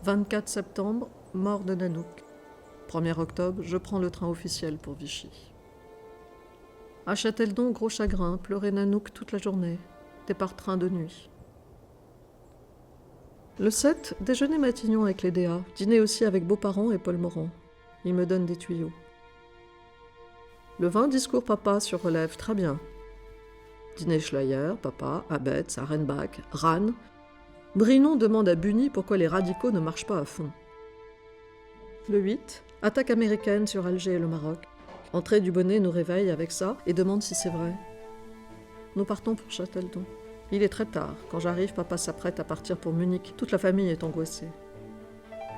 24 septembre, mort de Nanouk. 1er octobre, je prends le train officiel pour Vichy. À Châteldon, gros chagrin, pleurer Nanouk toute la journée. Départ train de nuit. Le 7, déjeuner Matignon avec les DA, dîner aussi avec Beauparent et Paul Morand. Ils me donnent des tuyaux. Le 20, discours papa sur relève, très bien. Dîner Schleyer, papa, Abetz, Arenbach, Rahn. Brinon demande à Buny pourquoi les radicaux ne marchent pas à fond. Le 8, attaque américaine sur Alger et le Maroc. Entrée du Bonnet nous réveille avec ça et demande si c'est vrai. Nous partons pour Châteldon. Il est très tard. Quand j'arrive, papa s'apprête à partir pour Munich. Toute la famille est angoissée.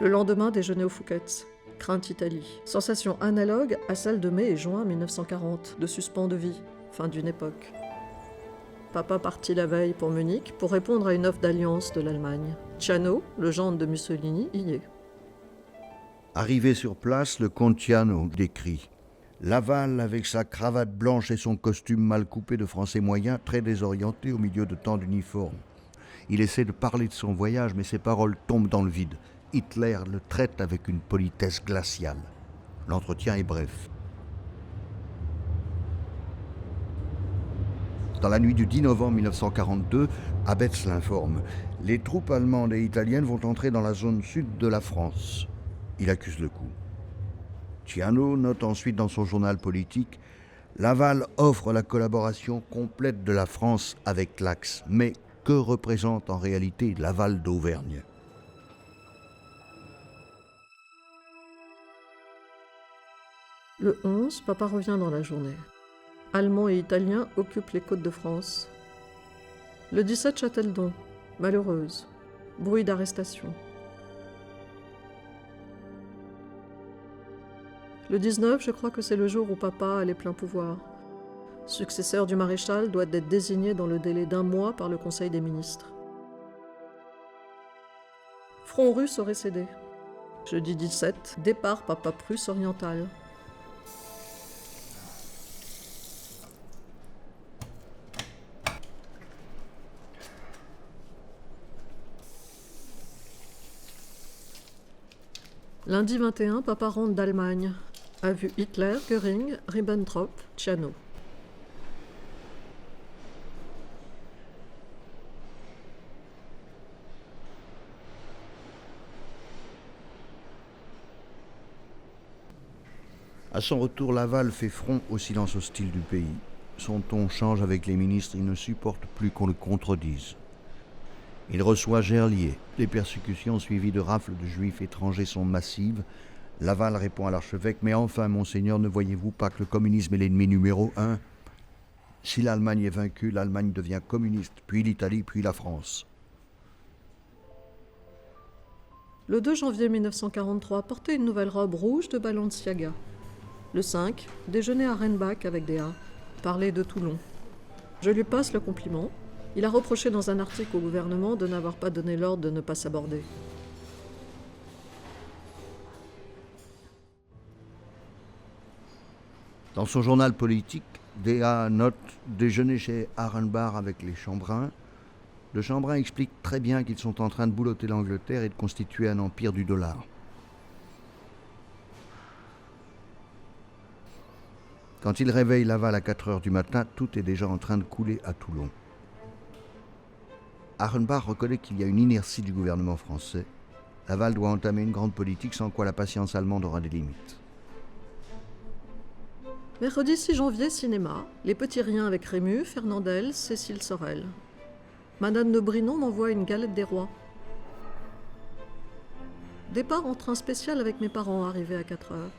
Le lendemain, déjeuner au Fouquet's. Crainte Italie. Sensation analogue à celle de mai et juin 1940, de suspens de vie, fin d'une époque. Papa partit la veille pour Munich pour répondre à une offre d'alliance de l'Allemagne. Ciano, le gendre de Mussolini, y est. Arrivé sur place, le comte Ciano décrit Laval, avec sa cravate blanche et son costume mal coupé de français moyen, très désorienté au milieu de tant d'uniformes. Il essaie de parler de son voyage, mais ses paroles tombent dans le vide. Hitler le traite avec une politesse glaciale. L'entretien est bref. Dans la nuit du 10 novembre 1942, Abetz l'informe. Les troupes allemandes et italiennes vont entrer dans la zone sud de la France. Il accuse le coup. Ciano note ensuite dans son journal politique « Laval offre la collaboration complète de la France avec l'Axe, mais que représente en réalité Laval d'Auvergne ?» Le 11, papa revient dans la journée. Allemands et Italiens occupent les côtes de France. Le 17, Châteldon, malheureuse, bruit d'arrestation. Le 19, je crois que c'est le jour où papa a les pleins pouvoirs. successeur du maréchal, doit être désigné dans le délai d'1 mois par le Conseil des ministres. Front russe aurait cédé. Jeudi 17, départ Papa Prusse orientale. Lundi 21, Papa rentre d'Allemagne. A vu Hitler, Göring, Ribbentrop, Tchano. À son retour, Laval fait front au silence hostile du pays. Son ton change avec les ministres, il ne supporte plus qu'on le contredise. Il reçoit Gerlier. Les persécutions suivies de rafles de juifs étrangers sont massives. Laval répond à l'archevêque « Mais enfin, monseigneur, ne voyez-vous pas que le communisme est l'ennemi numéro 1 ? Si l'Allemagne est vaincue, l'Allemagne devient communiste, puis l'Italie, puis la France. » Le 2 janvier 1943, portait une nouvelle robe rouge de Balenciaga. Le 5, déjeuner à Rennbach avec Déa, parler de Toulon. Je lui passe le compliment. Il a reproché dans un article au gouvernement de n'avoir pas donné l'ordre de ne pas s'aborder. Dans son journal politique, Déa note « Déjeuner chez Arenbach avec les Chambrun ». De Chambrun explique très bien qu'ils sont en train de boulotter l'Angleterre et de constituer un empire du dollar. Quand il réveille Laval à 4 heures du matin, tout est déjà en train de couler à Toulon. Arenbach reconnaît qu'il y a une inertie du gouvernement français. Laval doit entamer une grande politique sans quoi la patience allemande aura des limites. Mercredi 6 janvier, cinéma. Les petits riens avec Rému, Fernandel, Cécile Sorel. Madame de Brinon m'envoie une galette des rois. Départ en train spécial avec mes parents arrivés à 4 heures.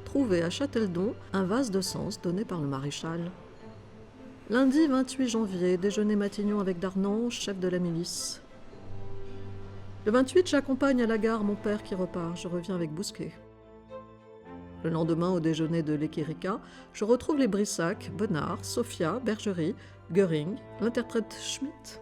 Trouvé à Châteldon un vase de Sens donné par le maréchal. Lundi 28 janvier, déjeuner Matignon avec Darnan, chef de la milice. Le 28, j'accompagne à la gare mon père qui repart. Je reviens avec Bousquet. Le lendemain, au déjeuner de l'Ekirika, je retrouve les Brissac, Bonnard, Sophia, Bergerie, Göring, l'interprète Schmitt.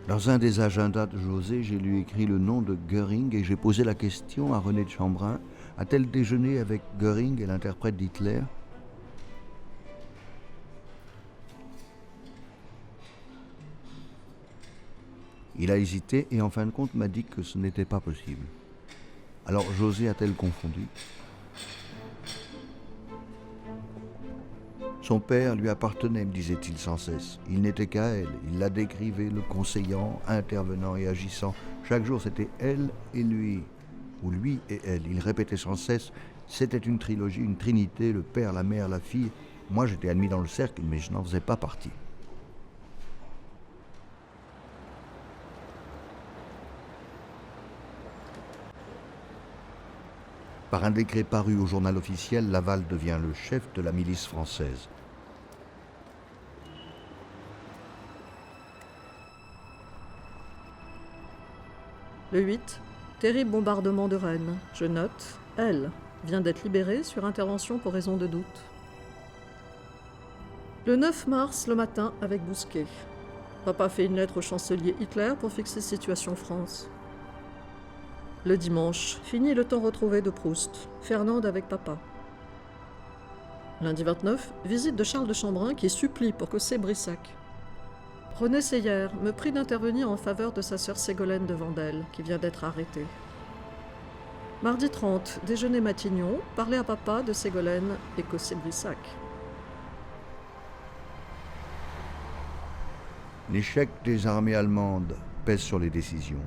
Dans un des agendas de José, j'ai lui écrit le nom de Göring et j'ai posé la question à René de Chambrun. A-t-elle déjeuné avec Göring et l'interprète d'Hitler ? Il a hésité et en fin de compte m'a dit que ce n'était pas possible. Alors José a-t-elle confondu ? Son père lui appartenait, me disait-il sans cesse. Il n'était qu'à elle. Il la décrivait, le conseillant, intervenant et agissant. Chaque jour, c'était elle et lui, ou lui et elle. Il répétait sans cesse, c'était une trilogie, une trinité, le père, la mère, la fille. Moi, j'étais admis dans le cercle, mais je n'en faisais pas partie. Par un décret paru au journal officiel, Laval devient le chef de la milice française. Le 8, terrible bombardement de Rennes. Je note, elle vient d'être libérée sur intervention pour raison de doute. Le 9 mars, le matin, avec Bousquet. Papa fait une lettre au chancelier Hitler pour fixer situation France. Le dimanche, fini le temps retrouvé de Proust. Fernande avec papa. Lundi 29, visite de Charles de Chambrun qui supplie pour que c'est Brissac. René Seyer me prie d'intervenir en faveur de sa sœur Ségolène de Vandel, qui vient d'être arrêtée. Mardi 30, déjeuner Matignon, parler à papa de Ségolène et que c'est Brissac. L'échec des armées allemandes pèse sur les décisions.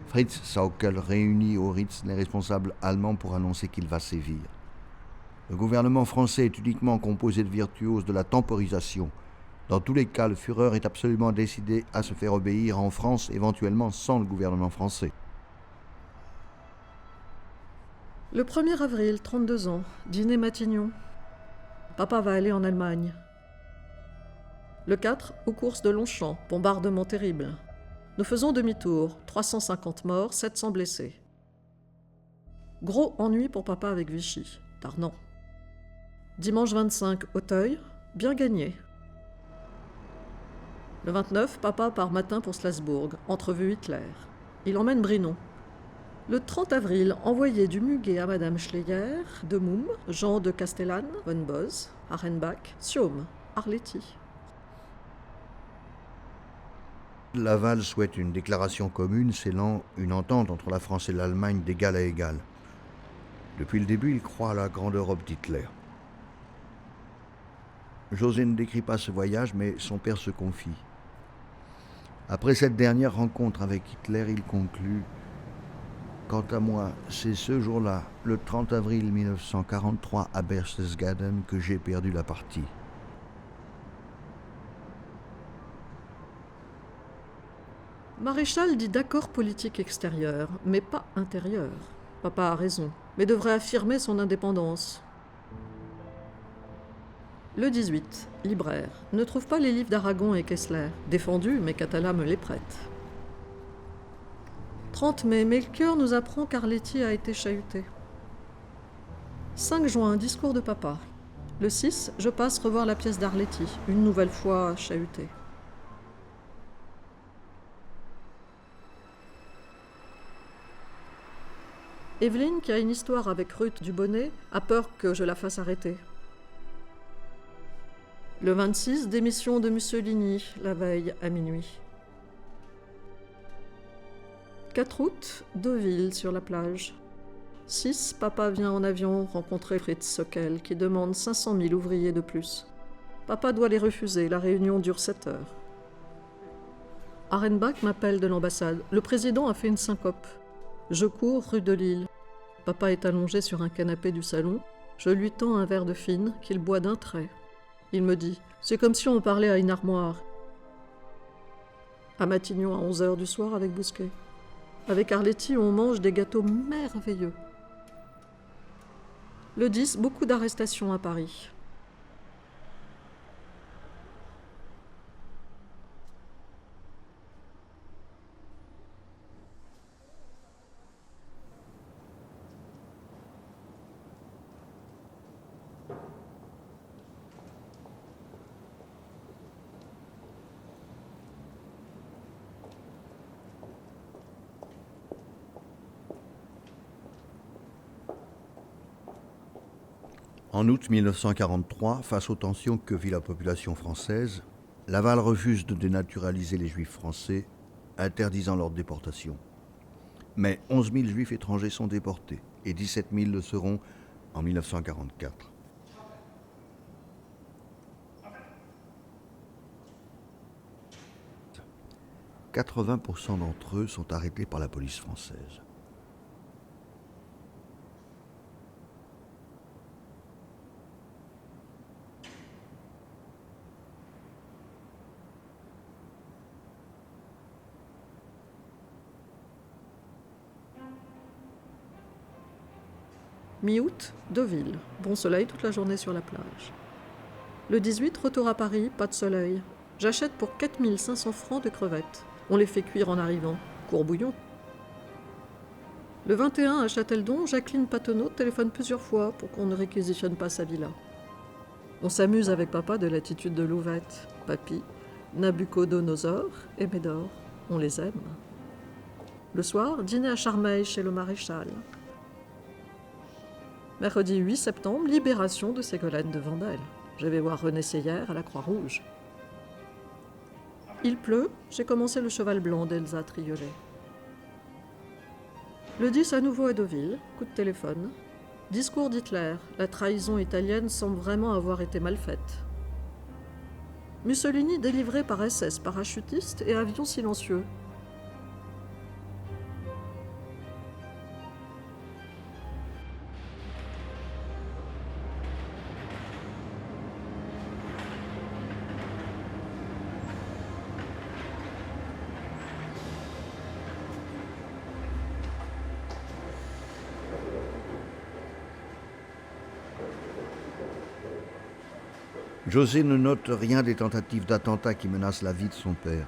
Fritz Sauckel réunit au Ritz les responsables allemands pour annoncer qu'il va sévir. Le gouvernement français est uniquement composé de virtuoses de la temporisation. Dans tous les cas, le Führer est absolument décidé à se faire obéir en France, éventuellement sans le gouvernement français. Le 1er avril, 32 ans, dîner Matignon. Papa va aller en Allemagne. Le 4, aux courses de Longchamp, bombardement terrible. Nous faisons demi-tour, 350 morts, 700 blessés. Gros ennui pour papa avec Vichy, Darnan. Dimanche 25, Auteuil, bien gagné. Le 29, papa part matin pour Strasbourg, entrevue Hitler. Il emmène Brinon. Le 30 avril, envoyé du muguet à Madame Schleyer, de Moum, Jean de Castellane, Von Boz, Arenbach, Siaume, Arletty. Laval souhaite une déclaration commune scellant une entente entre la France et l'Allemagne d'égal à égal. Depuis le début, il croit à la grande Europe d'Hitler. José ne décrit pas ce voyage, mais son père se confie. Après cette dernière rencontre avec Hitler, il conclut « Quant à moi, c'est ce jour-là, le 30 avril 1943 à Berchtesgaden, que j'ai perdu la partie. » Maréchal dit d'accord politique extérieure, mais pas intérieure. Papa a raison, mais devrait affirmer son indépendance. Le 18, libraire, ne trouve pas les livres d'Aragon et Kessler. Défendus, mais Catala me les prête. 30 mai, Melchior nous apprend qu'Arletty a été chahuté. 5 juin, discours de papa. Le 6, je passe revoir la pièce d'Arletty, une nouvelle fois chahutée. Evelyne, qui a une histoire avec Ruth Dubonnet, a peur que je la fasse arrêter. Le 26, démission de Mussolini, la veille à minuit. 4 août, Deauville sur la plage. 6, papa vient en avion rencontrer Fritz Sockel qui demande 500 000 ouvriers de plus. Papa doit les refuser, la réunion dure 7 heures. Arenbach m'appelle de l'ambassade. Le président a fait une syncope. Je cours rue de Lille. Papa est allongé sur un canapé du salon. Je lui tends un verre de fine qu'il boit d'un trait. Il me dit « C'est comme si on parlait à une armoire. » À Matignon à 11h du soir avec Bousquet. Avec Arletty, on mange des gâteaux merveilleux. Le 10, beaucoup d'arrestations à Paris. En août 1943, face aux tensions que vit la population française, Laval refuse de dénaturaliser les Juifs français, interdisant leur déportation. Mais 11 000 Juifs étrangers sont déportés et 17 000 le seront en 1944. « 80% d'entre eux sont arrêtés par la police française. Mi-août, Deauville. Bon soleil toute la journée sur la plage. Le 18, retour à Paris, pas de soleil. J'achète pour 4 500 francs de crevettes. On les fait cuire en arrivant. Courbouillon. Le 21, à Châteldon, Jacqueline Patonneau téléphone plusieurs fois pour qu'on ne réquisitionne pas sa villa. On s'amuse avec papa de l'attitude de Louvette, Papy, Nabucodonosor et Médor. On les aime. Le soir, dîner à Charmeil chez le maréchal. Mercredi 8 septembre, libération de Ségolène de Vandel. Je vais voir René Seyer à la Croix-Rouge. Il pleut, j'ai commencé le cheval blanc d'Elsa Triolet. Le 10 à nouveau à Deauville, coup de téléphone. Discours d'Hitler, la trahison italienne semble vraiment avoir été mal faite. Mussolini délivré par SS, parachutiste et avion silencieux. José ne note rien des tentatives d'attentat qui menacent la vie de son père.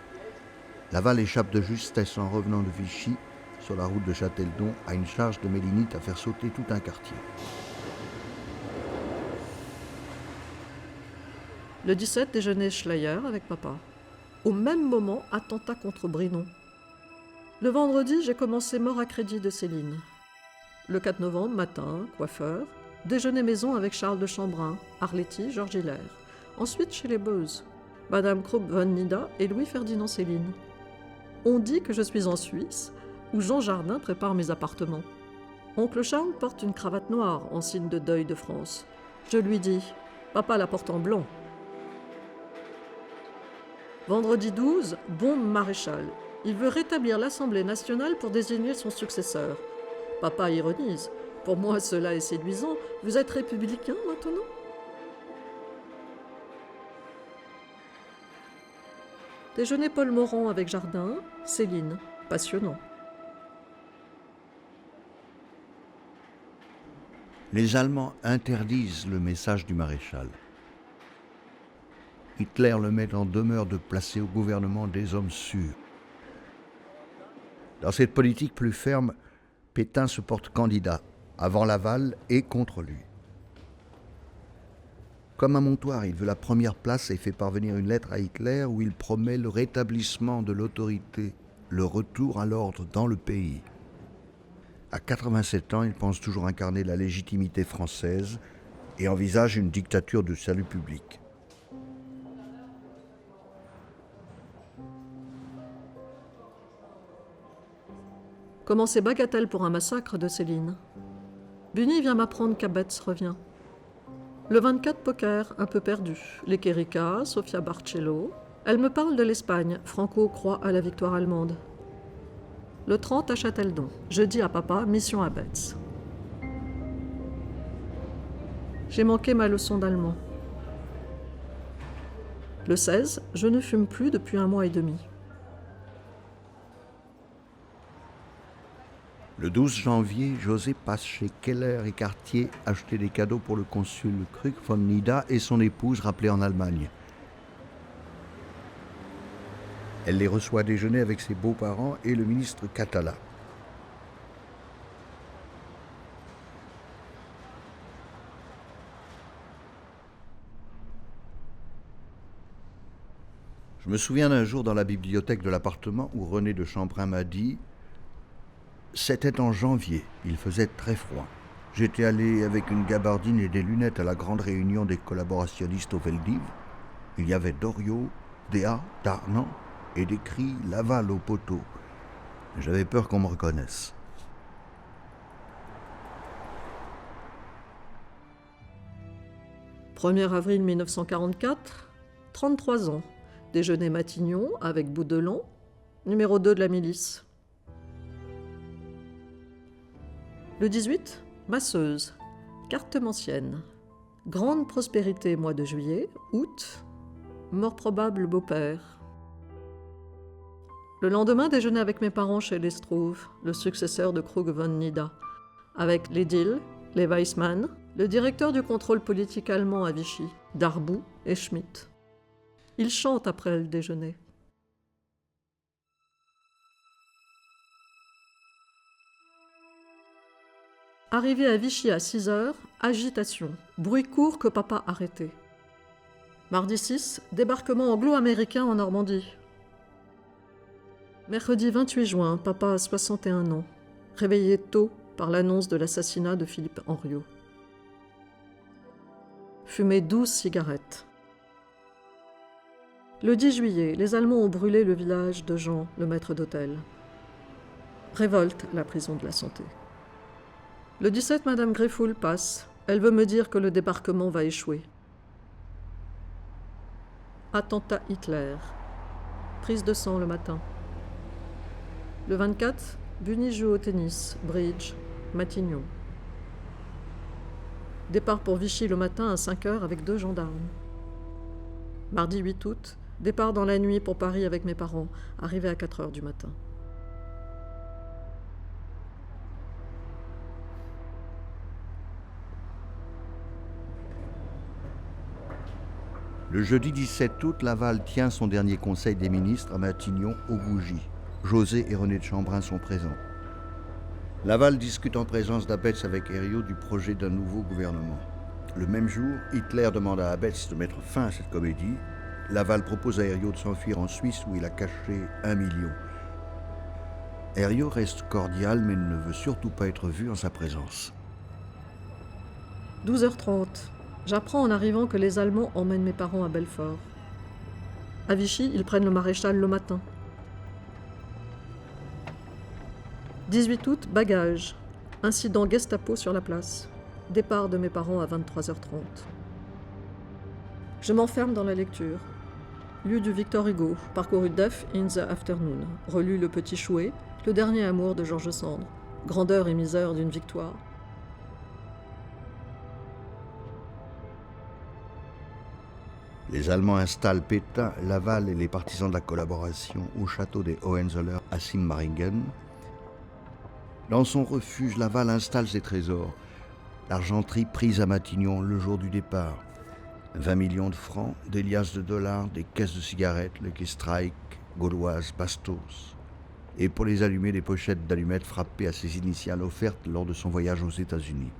Laval échappe de justesse en revenant de Vichy sur la route de Châteldon, à une charge de mélinite à faire sauter tout un quartier. Le 17, déjeuner Schleyer avec papa. Au même moment, attentat contre Brinon. Le vendredi, j'ai commencé mort à crédit de Céline. Le 4 novembre, matin, coiffeur. Déjeuner maison avec Charles de Chambrun, Arletty, Georges Hilaire. Ensuite, chez les Beuze, Madame Krug von Nida et Louis-Ferdinand Céline. On dit que je suis en Suisse, où Jean Jardin prépare mes appartements. Oncle Charles porte une cravate noire en signe de deuil de France. Je lui dis, papa la porte en blanc. Vendredi 12, bombe maréchal. Il veut rétablir l'Assemblée nationale pour désigner son successeur. Papa ironise. Pour moi, cela est séduisant. Vous êtes républicain maintenant ? Déjeuner Paul Morand avec Jardin, Céline. Passionnant. Les Allemands interdisent le message du maréchal. Hitler le met en demeure de placer au gouvernement des hommes sûrs. Dans cette politique plus ferme, Pétain se porte candidat, avant Laval et contre lui. Comme à Montoire, il veut la première place et fait parvenir une lettre à Hitler où il promet le rétablissement de l'autorité, le retour à l'ordre dans le pays. À 87 ans, il pense toujours incarner la légitimité française et envisage une dictature de salut public. Comment c'est bagatelle pour un massacre de Céline. Bunny vient m'apprendre qu'Abetz revient. Le 24, poker, un peu perdu. Les Quérica, Sofia Barcello. Elle me parle de l'Espagne. Franco croit à la victoire allemande. Le 30, à Châteldon. Je dis à papa, mission Abetz. J'ai manqué ma leçon d'allemand. Le 16, je ne fume plus depuis 1 mois et demi. Le 12 janvier, José passe chez Keller et Cartier acheter des cadeaux pour le consul Krug von Nida et son épouse rappelée en Allemagne. Elle les reçoit déjeuner avec ses beaux-parents et le ministre Catala. Je me souviens d'un jour dans la bibliothèque de l'appartement où René de Chambrun m'a dit « C'était en janvier, il faisait très froid. J'étais allé avec une gabardine et des lunettes à la grande réunion des collaborationnistes au Veldiv. Il y avait Doriot, Déa, Darnan et des cris « Laval au poteau ». J'avais peur qu'on me reconnaisse. « 1er avril 1944, 33 ans. Déjeuner Matignon avec Boudelon, numéro 2 de la milice. Le 18, masseuse, cartomancienne. Grande prospérité mois de juillet, août, mort probable beau-père. Le lendemain, déjeuner avec mes parents chez Lestrauve, le successeur de Krug von Nida, avec les Dill, les Weissmann, le directeur du contrôle politique allemand à Vichy, Darboux et Schmitt. Ils chantent après le déjeuner. Arrivé à Vichy à 6 heures, agitation, bruit court que papa arrêté. Mardi 6, débarquement anglo-américain en Normandie. Mercredi 28 juin, papa a 61 ans, réveillé tôt par l'annonce de l'assassinat de Philippe Henriot. Fumé 12 cigarettes. Le 10 juillet, les Allemands ont brûlé le village de Jean, le maître d'hôtel. Révolte à la prison de la Santé. Le 17, Madame Greffoul passe. Elle veut me dire que le débarquement va échouer. Attentat Hitler. Prise de sang le matin. Le 24, Bunny joue au tennis, bridge, Matignon. Départ pour Vichy le matin à 5 heures avec 2 gendarmes. Mardi 8 août, départ dans la nuit pour Paris avec mes parents, arrivé à 4 heures du matin. Le jeudi 17 août, Laval tient son dernier conseil des ministres à Matignon aux Bougies. José et René de Chambrun sont présents. Laval discute en présence d'Abetz avec Herriot du projet d'un nouveau gouvernement. Le même jour, Hitler demande à Abetz de mettre fin à cette comédie. Laval propose à Herriot de s'enfuir en Suisse où il a caché 1 million. Herriot reste cordial mais ne veut surtout pas être vu en sa présence. 12h30. J'apprends en arrivant que les Allemands emmènent mes parents à Belfort. À Vichy, ils prennent le maréchal le matin. 18 août, bagages. Incident Gestapo sur la place. Départ de mes parents à 23h30. Je m'enferme dans la lecture. Lu du Victor Hugo, parcouru Death in the Afternoon. Relu Le Petit Chouet, Le Dernier Amour de George Sand. Grandeur et misère d'une victoire. Les Allemands installent Pétain, Laval et les partisans de la collaboration au château des Hohenzollern à Sigmaringen. Dans son refuge, Laval installe ses trésors. L'argenterie prise à Matignon le jour du départ. 20 millions de francs, des liasses de dollars, des caisses de cigarettes, Lucky Strike, Gauloise, Bastos. Et pour les allumer, des pochettes d'allumettes frappées à ses initiales offertes lors de son voyage aux États-Unis.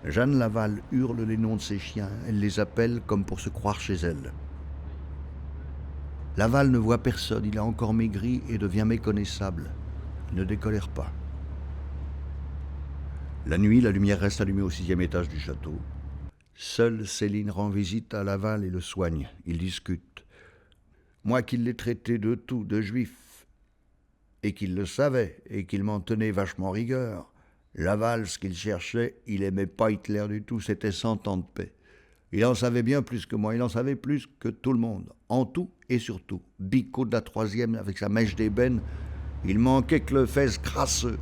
Jeanne Laval hurle les noms de ses chiens, elle les appelle comme pour se croire chez elle. Laval ne voit personne, il a encore maigri et devient méconnaissable. Il ne décolère pas. La nuit, la lumière reste allumée au 6e étage du château. Seule Céline rend visite à Laval et le soigne. Ils discutent. Moi qui l'ai traité de tout, de juif, et qu'il le savait, et qu'il m'en tenait vachement rigueur, Laval, ce qu'il cherchait, il aimait pas Hitler du tout, c'était 100 ans de paix. Il en savait bien plus que moi, il en savait plus que tout le monde, en tout et surtout. Bicot de la 3e avec sa mèche d'ébène, il manquait que le fesse crasseux.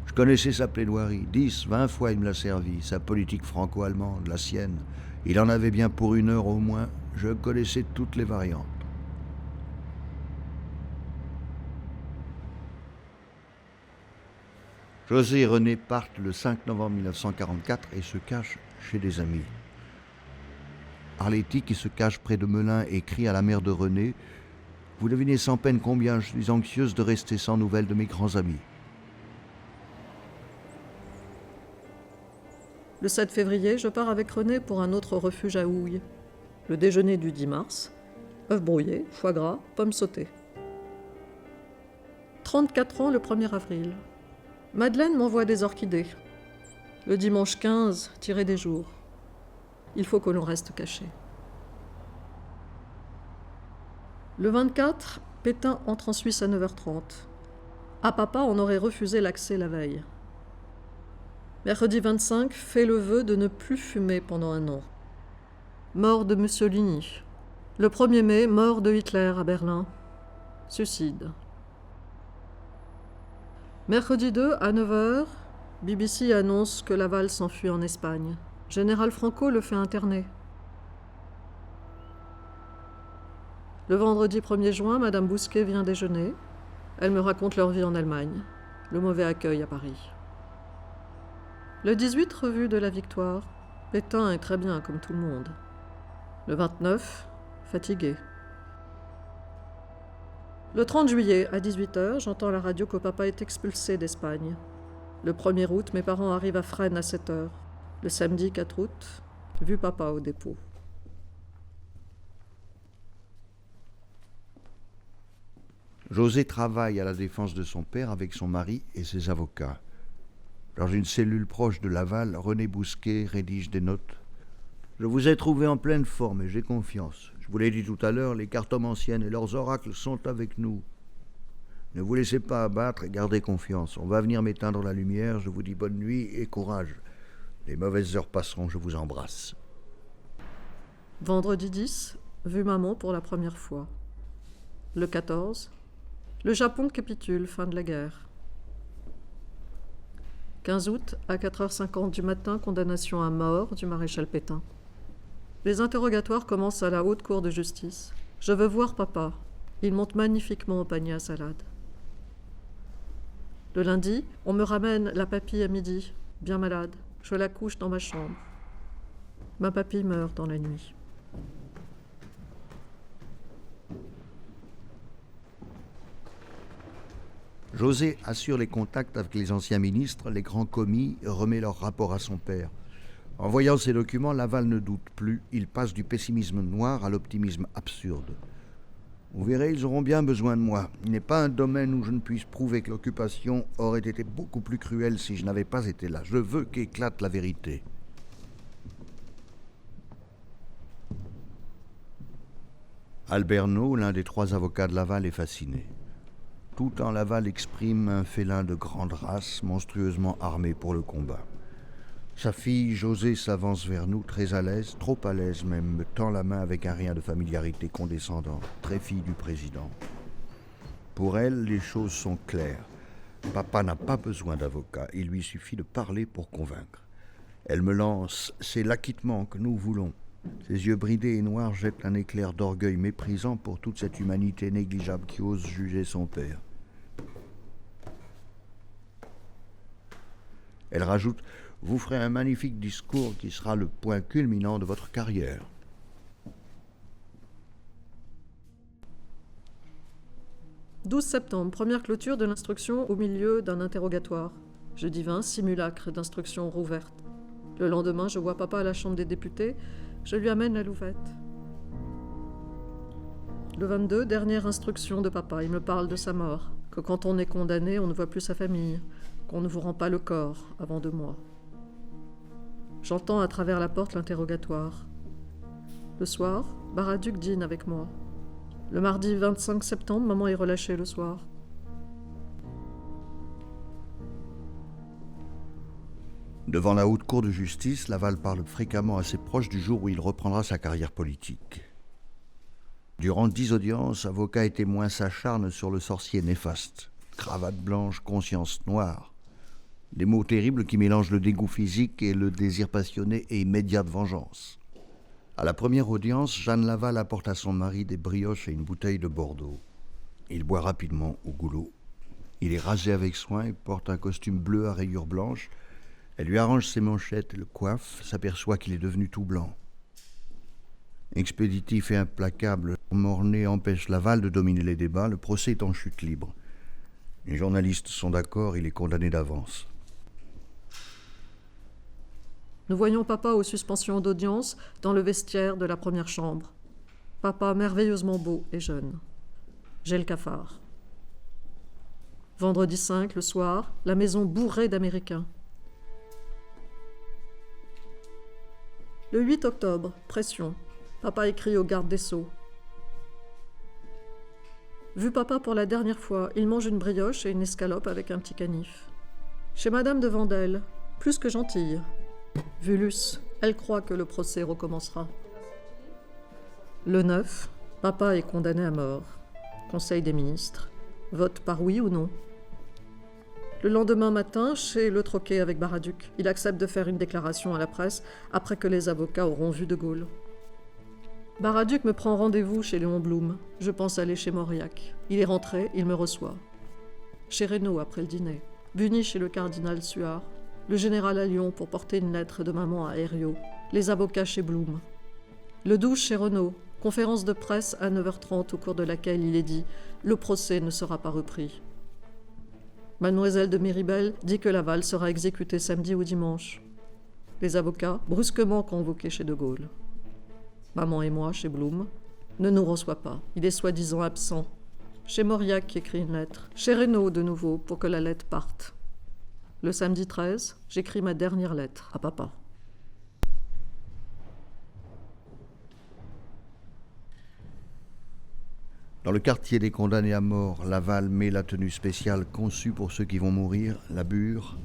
Je connaissais sa plaidoirie, 10, 20 fois il me l'a servi, sa politique franco-allemande, la sienne. Il en avait bien pour 1 heure au moins, je connaissais toutes les variantes. José et René partent le 5 novembre 1944 et se cachent chez des amis. Arletty, qui se cache près de Melun, écrit à la mère de René « Vous devinez sans peine combien je suis anxieuse de rester sans nouvelles de mes grands amis. » Le 7 février, je pars avec René pour un autre refuge à Houille. Le déjeuner du 10 mars, œufs brouillés, foie gras, pommes sautées. 34 ans le 1er avril. Madeleine m'envoie des orchidées. Le dimanche 15, tiré des jours. Il faut que l'on reste caché. Le 24, Pétain entre en Suisse à 9h30. À papa, on aurait refusé l'accès la veille. Mercredi 25, fait le vœu de ne plus fumer pendant 1 an. Mort de Mussolini. Le 1er mai, mort de Hitler à Berlin. Suicide. Mercredi 2, à 9h, BBC annonce que Laval s'enfuit en Espagne. Général Franco le fait interner. Le vendredi 1er juin, Madame Bousquet vient déjeuner. Elle me raconte leur vie en Allemagne. Le mauvais accueil à Paris. Le 18, revue de la Victoire. Pétain est très bien, comme tout le monde. Le 29, fatigué. Le 30 juillet, à 18h, j'entends à la radio que papa est expulsé d'Espagne. Le 1er août, mes parents arrivent à Fresnes à 7h. Le samedi 4 août, vu papa au dépôt. José travaille à la défense de son père avec son mari et ses avocats. Dans une cellule proche de Laval, René Bousquet rédige des notes. « Je vous ai trouvé en pleine forme et j'ai confiance. Je vous l'ai dit tout à l'heure, les cartomanciennes et leurs oracles sont avec nous. Ne vous laissez pas abattre et gardez confiance. On va venir m'éteindre la lumière, je vous dis bonne nuit et courage. Les mauvaises heures passeront, je vous embrasse. » Vendredi 10, vu maman pour la première fois. Le 14, le Japon capitule, fin de la guerre. 15 août, à 4h50 du matin, condamnation à mort du maréchal Pétain. Les interrogatoires commencent à la haute cour de justice. Je veux voir papa. Il monte magnifiquement au panier à salade. Le lundi, on me ramène la papille à midi, bien malade. Je la couche dans ma chambre. Ma papille meurt dans la nuit. José assure les contacts avec les anciens ministres, les grands commis, remet leur rapport à son père. En voyant ces documents, Laval ne doute plus. Il passe du pessimisme noir à l'optimisme absurde. Vous verrez, ils auront bien besoin de moi. Il n'est pas un domaine où je ne puisse prouver que l'occupation aurait été beaucoup plus cruelle si je n'avais pas été là. Je veux qu'éclate la vérité. Alberno, l'un des 3 avocats de Laval, est fasciné. Tout en Laval exprime un félin de grande race, monstrueusement armé pour le combat. Sa fille, José, s'avance vers nous, très à l'aise, trop à l'aise même, me tend la main avec un rien de familiarité condescendante, très fille du président. Pour elle, les choses sont claires. Papa n'a pas besoin d'avocat, il lui suffit de parler pour convaincre. Elle me lance « C'est l'acquittement que nous voulons ». Ses yeux bridés et noirs jettent un éclair d'orgueil méprisant pour toute cette humanité négligeable qui ose juger son père. Elle rajoute « Vous ferez un magnifique discours qui sera le point culminant de votre carrière. » 12 septembre, première clôture de l'instruction au milieu d'un interrogatoire. Jeudi 20, simulacre d'instruction rouverte. Le lendemain, je vois papa à la Chambre des députés. Je lui amène la louvette. Le 22, dernière instruction de papa. Il me parle de sa mort, que quand on est condamné, on ne voit plus sa famille, qu'on ne vous rend pas le corps avant 2 mois. J'entends à travers la porte l'interrogatoire. Le soir, Baraduc dîne avec moi. Le mardi 25 septembre, maman est relâchée le soir. Devant la haute cour de justice, Laval parle fréquemment à ses proches du jour où il reprendra sa carrière politique. Durant 10 audiences, avocats et témoins s'acharnent sur le sorcier néfaste. Cravate blanche, conscience noire. Des mots terribles qui mélangent le dégoût physique et le désir passionné et immédiat de vengeance. À la première audience, Jeanne Laval apporte à son mari des brioches et une bouteille de Bordeaux. Il boit rapidement au goulot. Il est rasé avec soin et porte un costume bleu à rayures blanches. Elle lui arrange ses manchettes et le coiffe, s'aperçoit qu'il est devenu tout blanc. Expéditif et implacable, Mornay empêche Laval de dominer les débats, le procès est en chute libre. Les journalistes sont d'accord, il est condamné d'avance. Nous voyons papa aux suspensions d'audience dans le vestiaire de la première chambre. Papa merveilleusement beau et jeune. J'ai le cafard. Vendredi 5, le soir, la maison bourrée d'Américains. Le 8 octobre, pression. Papa écrit au garde des Sceaux. Vu papa pour la dernière fois, il mange une brioche et une escalope avec un petit canif. Chez Madame de Vandel, plus que gentille. Vu Luce, elle croit que le procès recommencera. Le 9, papa est condamné à mort. Conseil des ministres. Vote par oui ou non. Le lendemain matin, chez Le Troquet avec Baraduc, il accepte de faire une déclaration à la presse après que les avocats auront vu De Gaulle. Baraduc me prend rendez-vous chez Léon Blum. Je pense aller chez Mauriac. Il est rentré, il me reçoit. Chez Reynaud après le dîner. Buny chez le cardinal Suard. Le général à Lyon pour porter une lettre de maman à Herriot. Les avocats chez Blum. Le 12 chez Renaud. Conférence de presse à 9h30 au cours de laquelle il est dit « Le procès ne sera pas repris ». Mademoiselle de Méribel dit que Laval sera exécuté samedi ou dimanche. Les avocats, brusquement convoqués chez De Gaulle. Maman et moi, chez Blum, ne nous reçoit pas. Il est soi-disant absent. Chez Mauriac qui écrit une lettre. Chez Reynaud de nouveau pour que la lettre parte. Le samedi 13, j'écris ma dernière lettre à papa. Dans le quartier des condamnés à mort, Laval met la tenue spéciale conçue pour ceux qui vont mourir, la bure.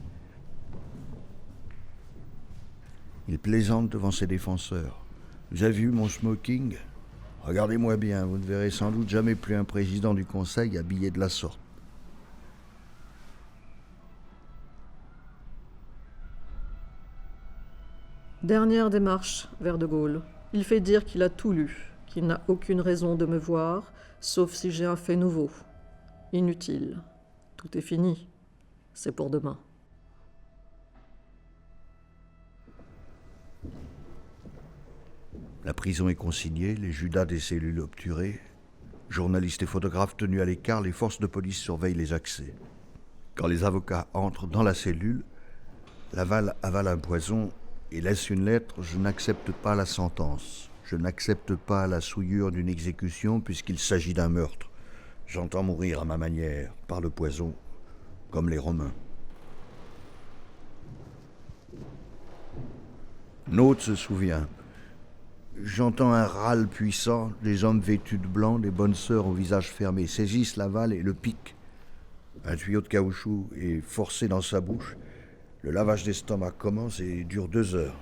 Il plaisante devant ses défenseurs. « Vous avez vu mon smoking ? Regardez-moi bien, vous ne verrez sans doute jamais plus un président du Conseil habillé de la sorte. » Dernière démarche vers De Gaulle. Il fait dire qu'il a tout lu, qu'il n'a aucune raison de me voir, sauf si j'ai un fait nouveau. Inutile. Tout est fini. C'est pour demain. La prison est consignée, les Judas des cellules obturées. Journalistes et photographes tenus à l'écart, les forces de police surveillent les accès. Quand les avocats entrent dans la cellule, Laval avale un poison et laisse une lettre « Je n'accepte pas la sentence. Je n'accepte pas la souillure d'une exécution puisqu'il s'agit d'un meurtre. J'entends mourir à ma manière, par le poison, comme les Romains. » Naud se souvient. J'entends un râle puissant, des hommes vêtus de blanc, des bonnes sœurs au visage fermé saisissent Laval et le piquent. Un tuyau de caoutchouc est forcé dans sa bouche. Le lavage d'estomac commence et dure 2 heures.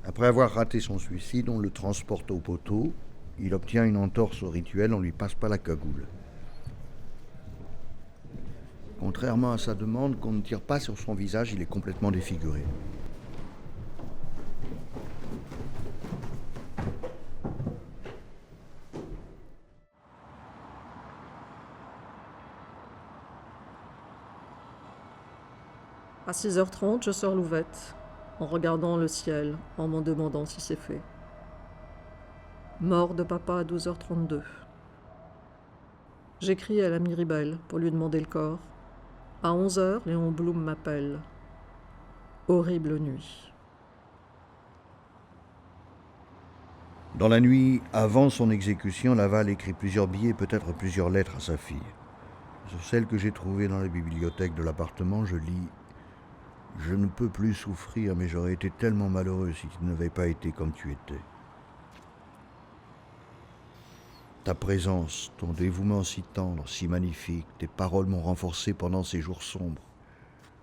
Après avoir raté son suicide, on le transporte au poteau. Il obtient une entorse au rituel, on ne lui passe pas la cagoule. Contrairement à sa demande qu'on ne tire pas sur son visage, il est complètement défiguré. À 6h30, je sors l'ouvette, en regardant le ciel, en m'en demandant si c'est fait. Mort de papa à 12h32. J'écris à l'ami Ribel pour lui demander le corps. À 11h, Léon Blum m'appelle. Horrible nuit. Dans la nuit, avant son exécution, Laval écrit plusieurs billets, peut-être plusieurs lettres à sa fille. Sur celle que j'ai trouvée dans la bibliothèque de l'appartement, je lis « Je ne peux plus souffrir, mais j'aurais été tellement malheureux si tu n'avais pas été comme tu étais. Ta présence, ton dévouement si tendre, si magnifique, tes paroles m'ont renforcé pendant ces jours sombres.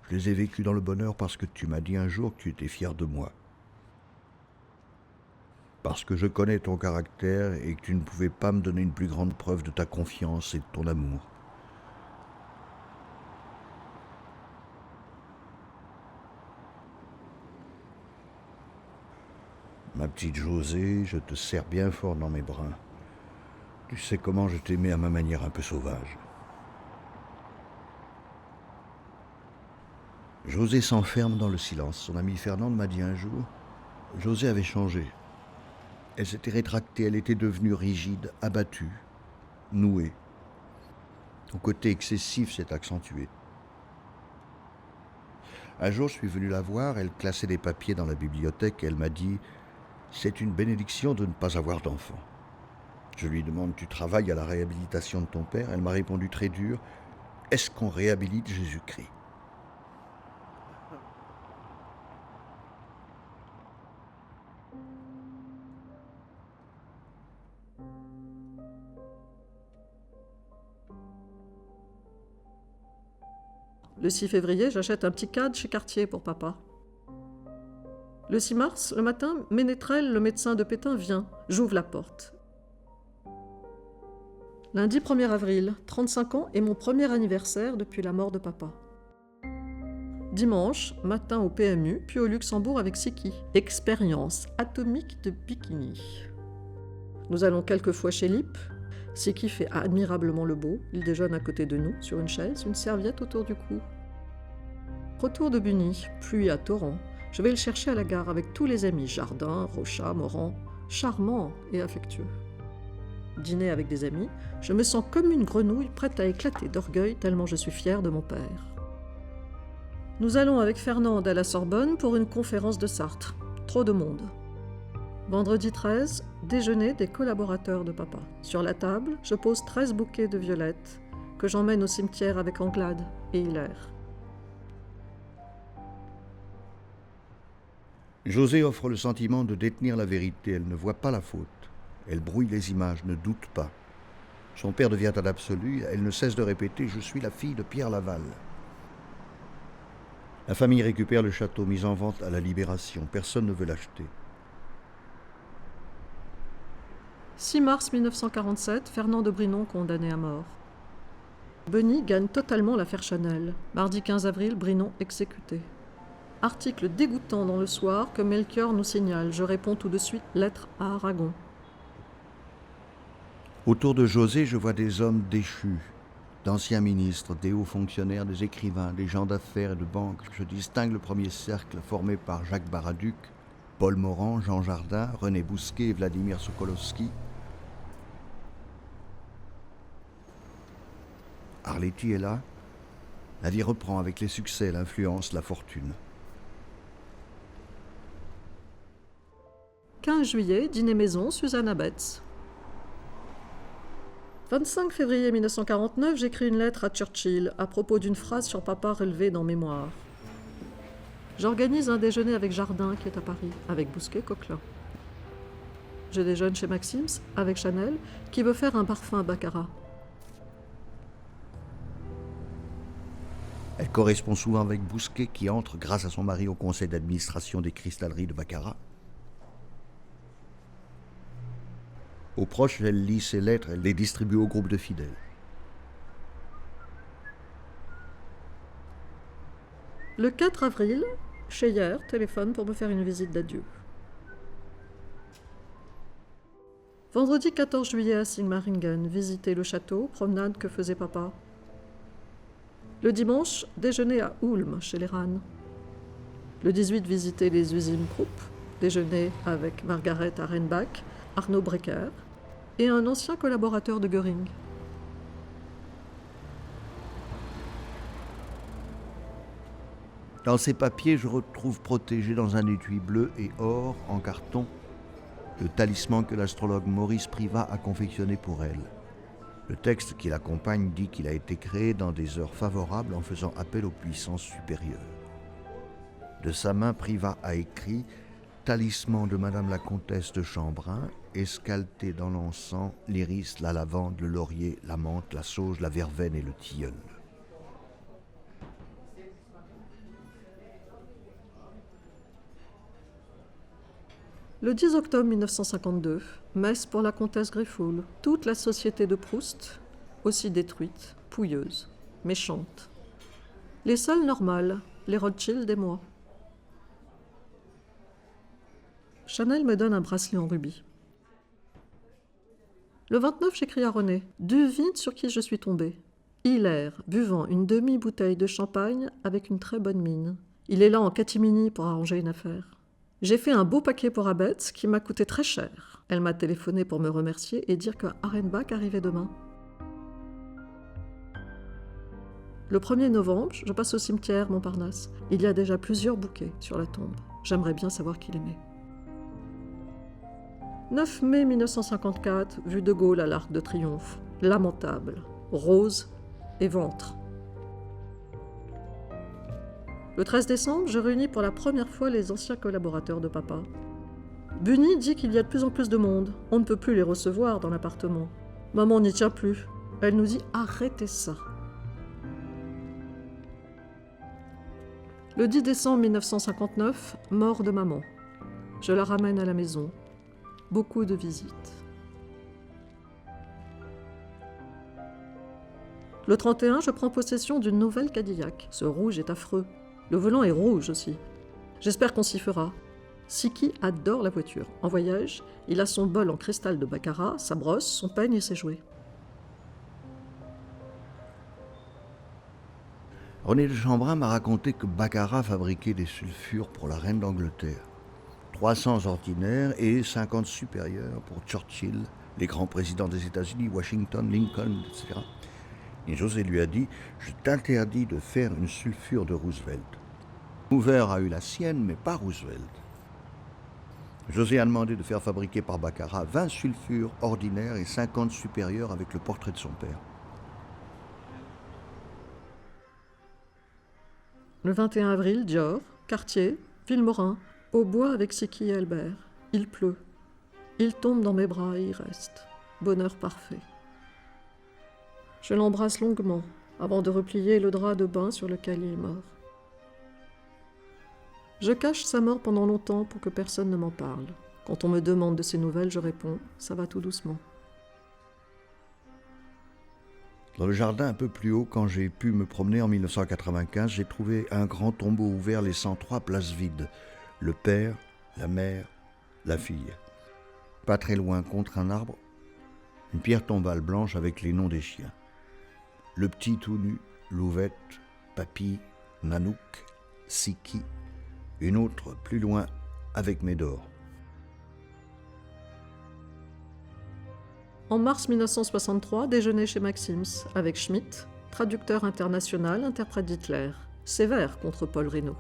Je les ai vécus dans le bonheur parce que tu m'as dit un jour que tu étais fier de moi. Parce que je connais ton caractère et que tu ne pouvais pas me donner une plus grande preuve de ta confiance et de ton amour. Ma petite Josée, je te serre bien fort dans mes bras. Tu sais comment je t'aimais à ma manière un peu sauvage. Josée s'enferme dans le silence. Son amie Fernande m'a dit un jour, Josée avait changé. Elle s'était rétractée, elle était devenue rigide, abattue, nouée. Son côté excessif s'est accentué. Un jour, je suis venu la voir, elle classait des papiers dans la bibliothèque et elle m'a dit « C'est une bénédiction de ne pas avoir d'enfant. » Je lui demande « Tu travailles à la réhabilitation de ton père ?» Elle m'a répondu très dur « Est-ce qu'on réhabilite Jésus-Christ ?» Le 6 février, j'achète un petit cadre chez Cartier pour papa. Le 6 mars, le matin, Ménétrel, le médecin de Pétain, vient. J'ouvre la porte. Lundi 1er avril, 35 ans et mon premier anniversaire depuis la mort de papa. Dimanche, matin au PMU, puis au Luxembourg avec Siki. Expérience atomique de bikini. Nous allons quelquefois chez Lippe. Siki fait admirablement le beau. Il déjeune à côté de nous, sur une chaise, une serviette autour du cou. Retour de Buny, pluie à torrent. Je vais le chercher à la gare avec tous les amis, Jardin, Rochat, Morand, charmant et affectueux. Dîner avec des amis, je me sens comme une grenouille prête à éclater d'orgueil tellement je suis fière de mon père. Nous allons avec Fernande à la Sorbonne pour une conférence de Sartre. Trop de monde. Vendredi 13, déjeuner des collaborateurs de papa. Sur la table, je pose 13 bouquets de violettes que j'emmène au cimetière avec Anglade et Hilaire. Josée offre le sentiment de détenir la vérité. Elle ne voit pas la faute. Elle brouille les images, ne doute pas. Son père devient un absolu. Elle ne cesse de répéter « Je suis la fille de Pierre Laval ». La famille récupère le château mis en vente à la Libération. Personne ne veut l'acheter. 6 mars 1947, Fernand de Brinon condamné à mort. Benny gagne totalement l'affaire Chanel. Mardi 15 avril, Brinon exécuté. Article dégoûtant dans Le Soir que Melchior nous signale. Je réponds tout de suite, lettre à Aragon. Autour de Josée, je vois des hommes déchus, d'anciens ministres, des hauts fonctionnaires, des écrivains, des gens d'affaires et de banque. Je distingue le premier cercle formé par Jacques Baraduc, Paul Morand, Jean Jardin, René Bousquet et Vladimir Sokolovski. Arletty est là. La vie reprend avec les succès, l'influence, la fortune. 15 juillet, dîner maison, Susanna Betts. 25 février 1949, j'écris une lettre à Churchill à propos d'une phrase sur papa relevée dans Mémoire. J'organise un déjeuner avec Jardin, qui est à Paris, avec Bousquet, Coquelin. Je déjeune chez Maxim's, avec Chanel, qui veut faire un parfum Baccarat. Elle correspond souvent avec Bousquet, qui entre, grâce à son mari, au conseil d'administration des cristalleries de Baccarat. Aux proches, elle lit ses lettres, elle les distribue au groupe de fidèles. Le 4 avril, Cheyer téléphone pour me faire une visite d'adieu. Vendredi 14 juillet à Sigmaringen, visiter le château, promenade que faisait papa. Le dimanche, déjeuner à Ulm, chez les Rann. Le 18, visiter les usines Krupp, déjeuner avec Margaret Arenbach, Arnaud Brecker et un ancien collaborateur de Göring. Dans ces papiers, je retrouve protégé dans un étui bleu et or en carton le talisman que l'astrologue Maurice Privat a confectionné pour elle. Le texte qui l'accompagne dit qu'il a été créé dans des heures favorables en faisant appel aux puissances supérieures. De sa main, Privat a écrit « Talisman de Madame la Comtesse de Chambrun, escalté dans l'encens, l'iris, la lavande, le laurier, la menthe, la sauge, la verveine et le tilleul. » Le 10 octobre 1952, messe pour la comtesse Griffoul. Toute la société de Proust, aussi détruite, pouilleuse, méchante. Les seuls normales, les Rothschild et moi. Chanel me donne un bracelet en rubis. Le 29, j'écris à René. Devine sur qui je suis tombée. Hilaire, buvant une demi-bouteille de champagne avec une très bonne mine. Il est là en catimini pour arranger une affaire. J'ai fait un beau paquet pour Abetz qui m'a coûté très cher. Elle m'a téléphoné pour me remercier et dire que Arenbach arrivait demain. Le 1er novembre, je passe au cimetière Montparnasse. Il y a déjà plusieurs bouquets sur la tombe. J'aimerais bien savoir qui l'aimait. 9 mai 1954, vue de Gaulle à l'Arc de Triomphe. Lamentable, rose et ventre. Le 13 décembre, je réunis pour la première fois les anciens collaborateurs de papa. Bunny dit qu'il y a de plus en plus de monde. On ne peut plus les recevoir dans l'appartement. Maman n'y tient plus. Elle nous dit « Arrêtez ça ». Le 10 décembre 1959, mort de maman. Je la ramène à la maison. Beaucoup de visites. Le 31, je prends possession d'une nouvelle Cadillac. Ce rouge est affreux. Le volant est rouge aussi. J'espère qu'on s'y fera. Siki adore la voiture. En voyage, il a son bol en cristal de Baccarat, sa brosse, son peigne et ses jouets. René de Chambrun m'a raconté que Baccarat fabriquait des sulfures pour la reine d'Angleterre. 300 ordinaires et 50 supérieurs pour Churchill, les grands présidents des États-Unis, Washington, Lincoln, etc. Et José lui a dit « Je t'interdis de faire une sulfure de Roosevelt. » Hoover a eu la sienne, mais pas Roosevelt. José a demandé de faire fabriquer par Baccarat 20 sulfures ordinaires et 50 supérieurs avec le portrait de son père. Le 21 avril, Dior, Cartier, Vilmorin, au bois avec Siki et Albert. Il pleut. Il tombe dans mes bras et y reste. Bonheur parfait. Je l'embrasse longuement, avant de replier le drap de bain sur lequel il est mort. Je cache sa mort pendant longtemps pour que personne ne m'en parle. Quand on me demande de ses nouvelles, je réponds « ça va tout doucement ». Dans le jardin un peu plus haut, quand j'ai pu me promener en 1995, j'ai trouvé un grand tombeau ouvert laissant 3 places vides. Le père, la mère, la fille. Pas très loin, contre un arbre, une pierre tombale blanche avec les noms des chiens. Le petit tout nu, Louvette, Papy, Nanouk, Siki. Une autre, plus loin, avec Médor. En mars 1963, déjeuner chez Maxims, avec Schmitt, traducteur international, interprète d'Hitler, sévère contre Paul Reynaud.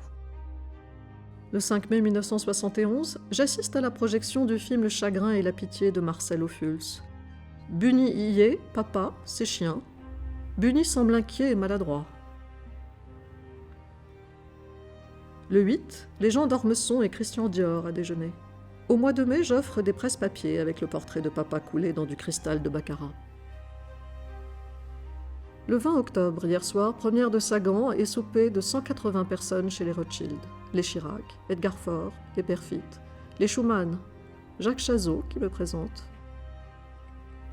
Le 5 mai 1971, j'assiste à la projection du film Le chagrin et la pitié de Marcel Ophuls. Bunny y est, papa, ses chiens. Bunny semble inquiet et maladroit. Le 8, les gens d'Ormesson et Christian Dior à déjeuner. Au mois de mai, j'offre des presse-papiers avec le portrait de papa coulé dans du cristal de baccarat. Le 20 octobre, hier soir, première de Sagan et souper de 180 personnes chez les Rothschild, les Chirac, Edgar Faure, les Perfit, les Schumann, Jacques Chazot qui me présente.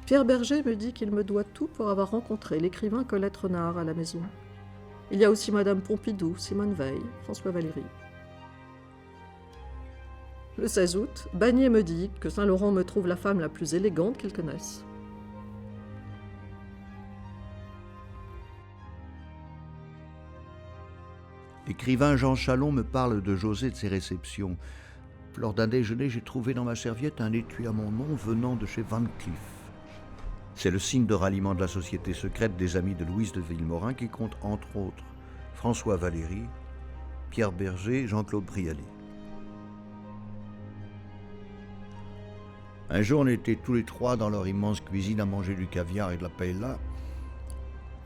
Pierre Berger me dit qu'il me doit tout pour avoir rencontré l'écrivain Colette Renard à la maison. Il y a aussi Madame Pompidou, Simone Veil, François Valéry. Le 16 août, Bagné me dit que Saint-Laurent me trouve la femme la plus élégante qu'il connaisse. L'écrivain Jean Chalon me parle de José de ses réceptions. Lors d'un déjeuner, j'ai trouvé dans ma serviette un étui à mon nom venant de chez Van Cleef. C'est le signe de ralliement de la société secrète des amis de Louise de Villemorin qui compte entre autres François Valéry, Pierre Berger et Jean-Claude Brialy. Un jour, on était tous les trois dans leur immense cuisine à manger du caviar et de la paella.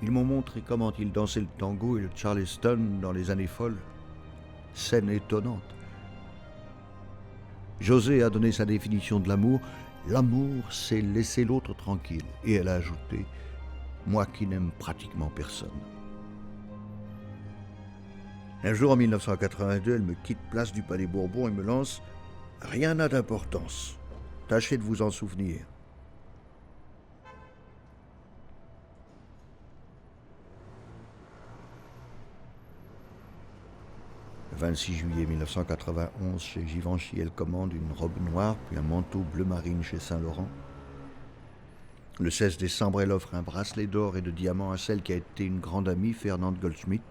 Ils m'ont montré comment ils dansaient le tango et le charleston dans les années folles. Scène étonnante. José a donné sa définition de l'amour. L'amour, c'est laisser l'autre tranquille. Et elle a ajouté, moi qui n'aime pratiquement personne. Un jour, en 1982, elle me quitte place du Palais Bourbon et me lance « Rien n'a d'importance. Tâchez de vous en souvenir. » Le 26 juillet 1991, chez Givenchy, elle commande une robe noire puis un manteau bleu marine chez Saint-Laurent. Le 16 décembre, elle offre un bracelet d'or et de diamants à celle qui a été une grande amie, Fernande Goldschmidt.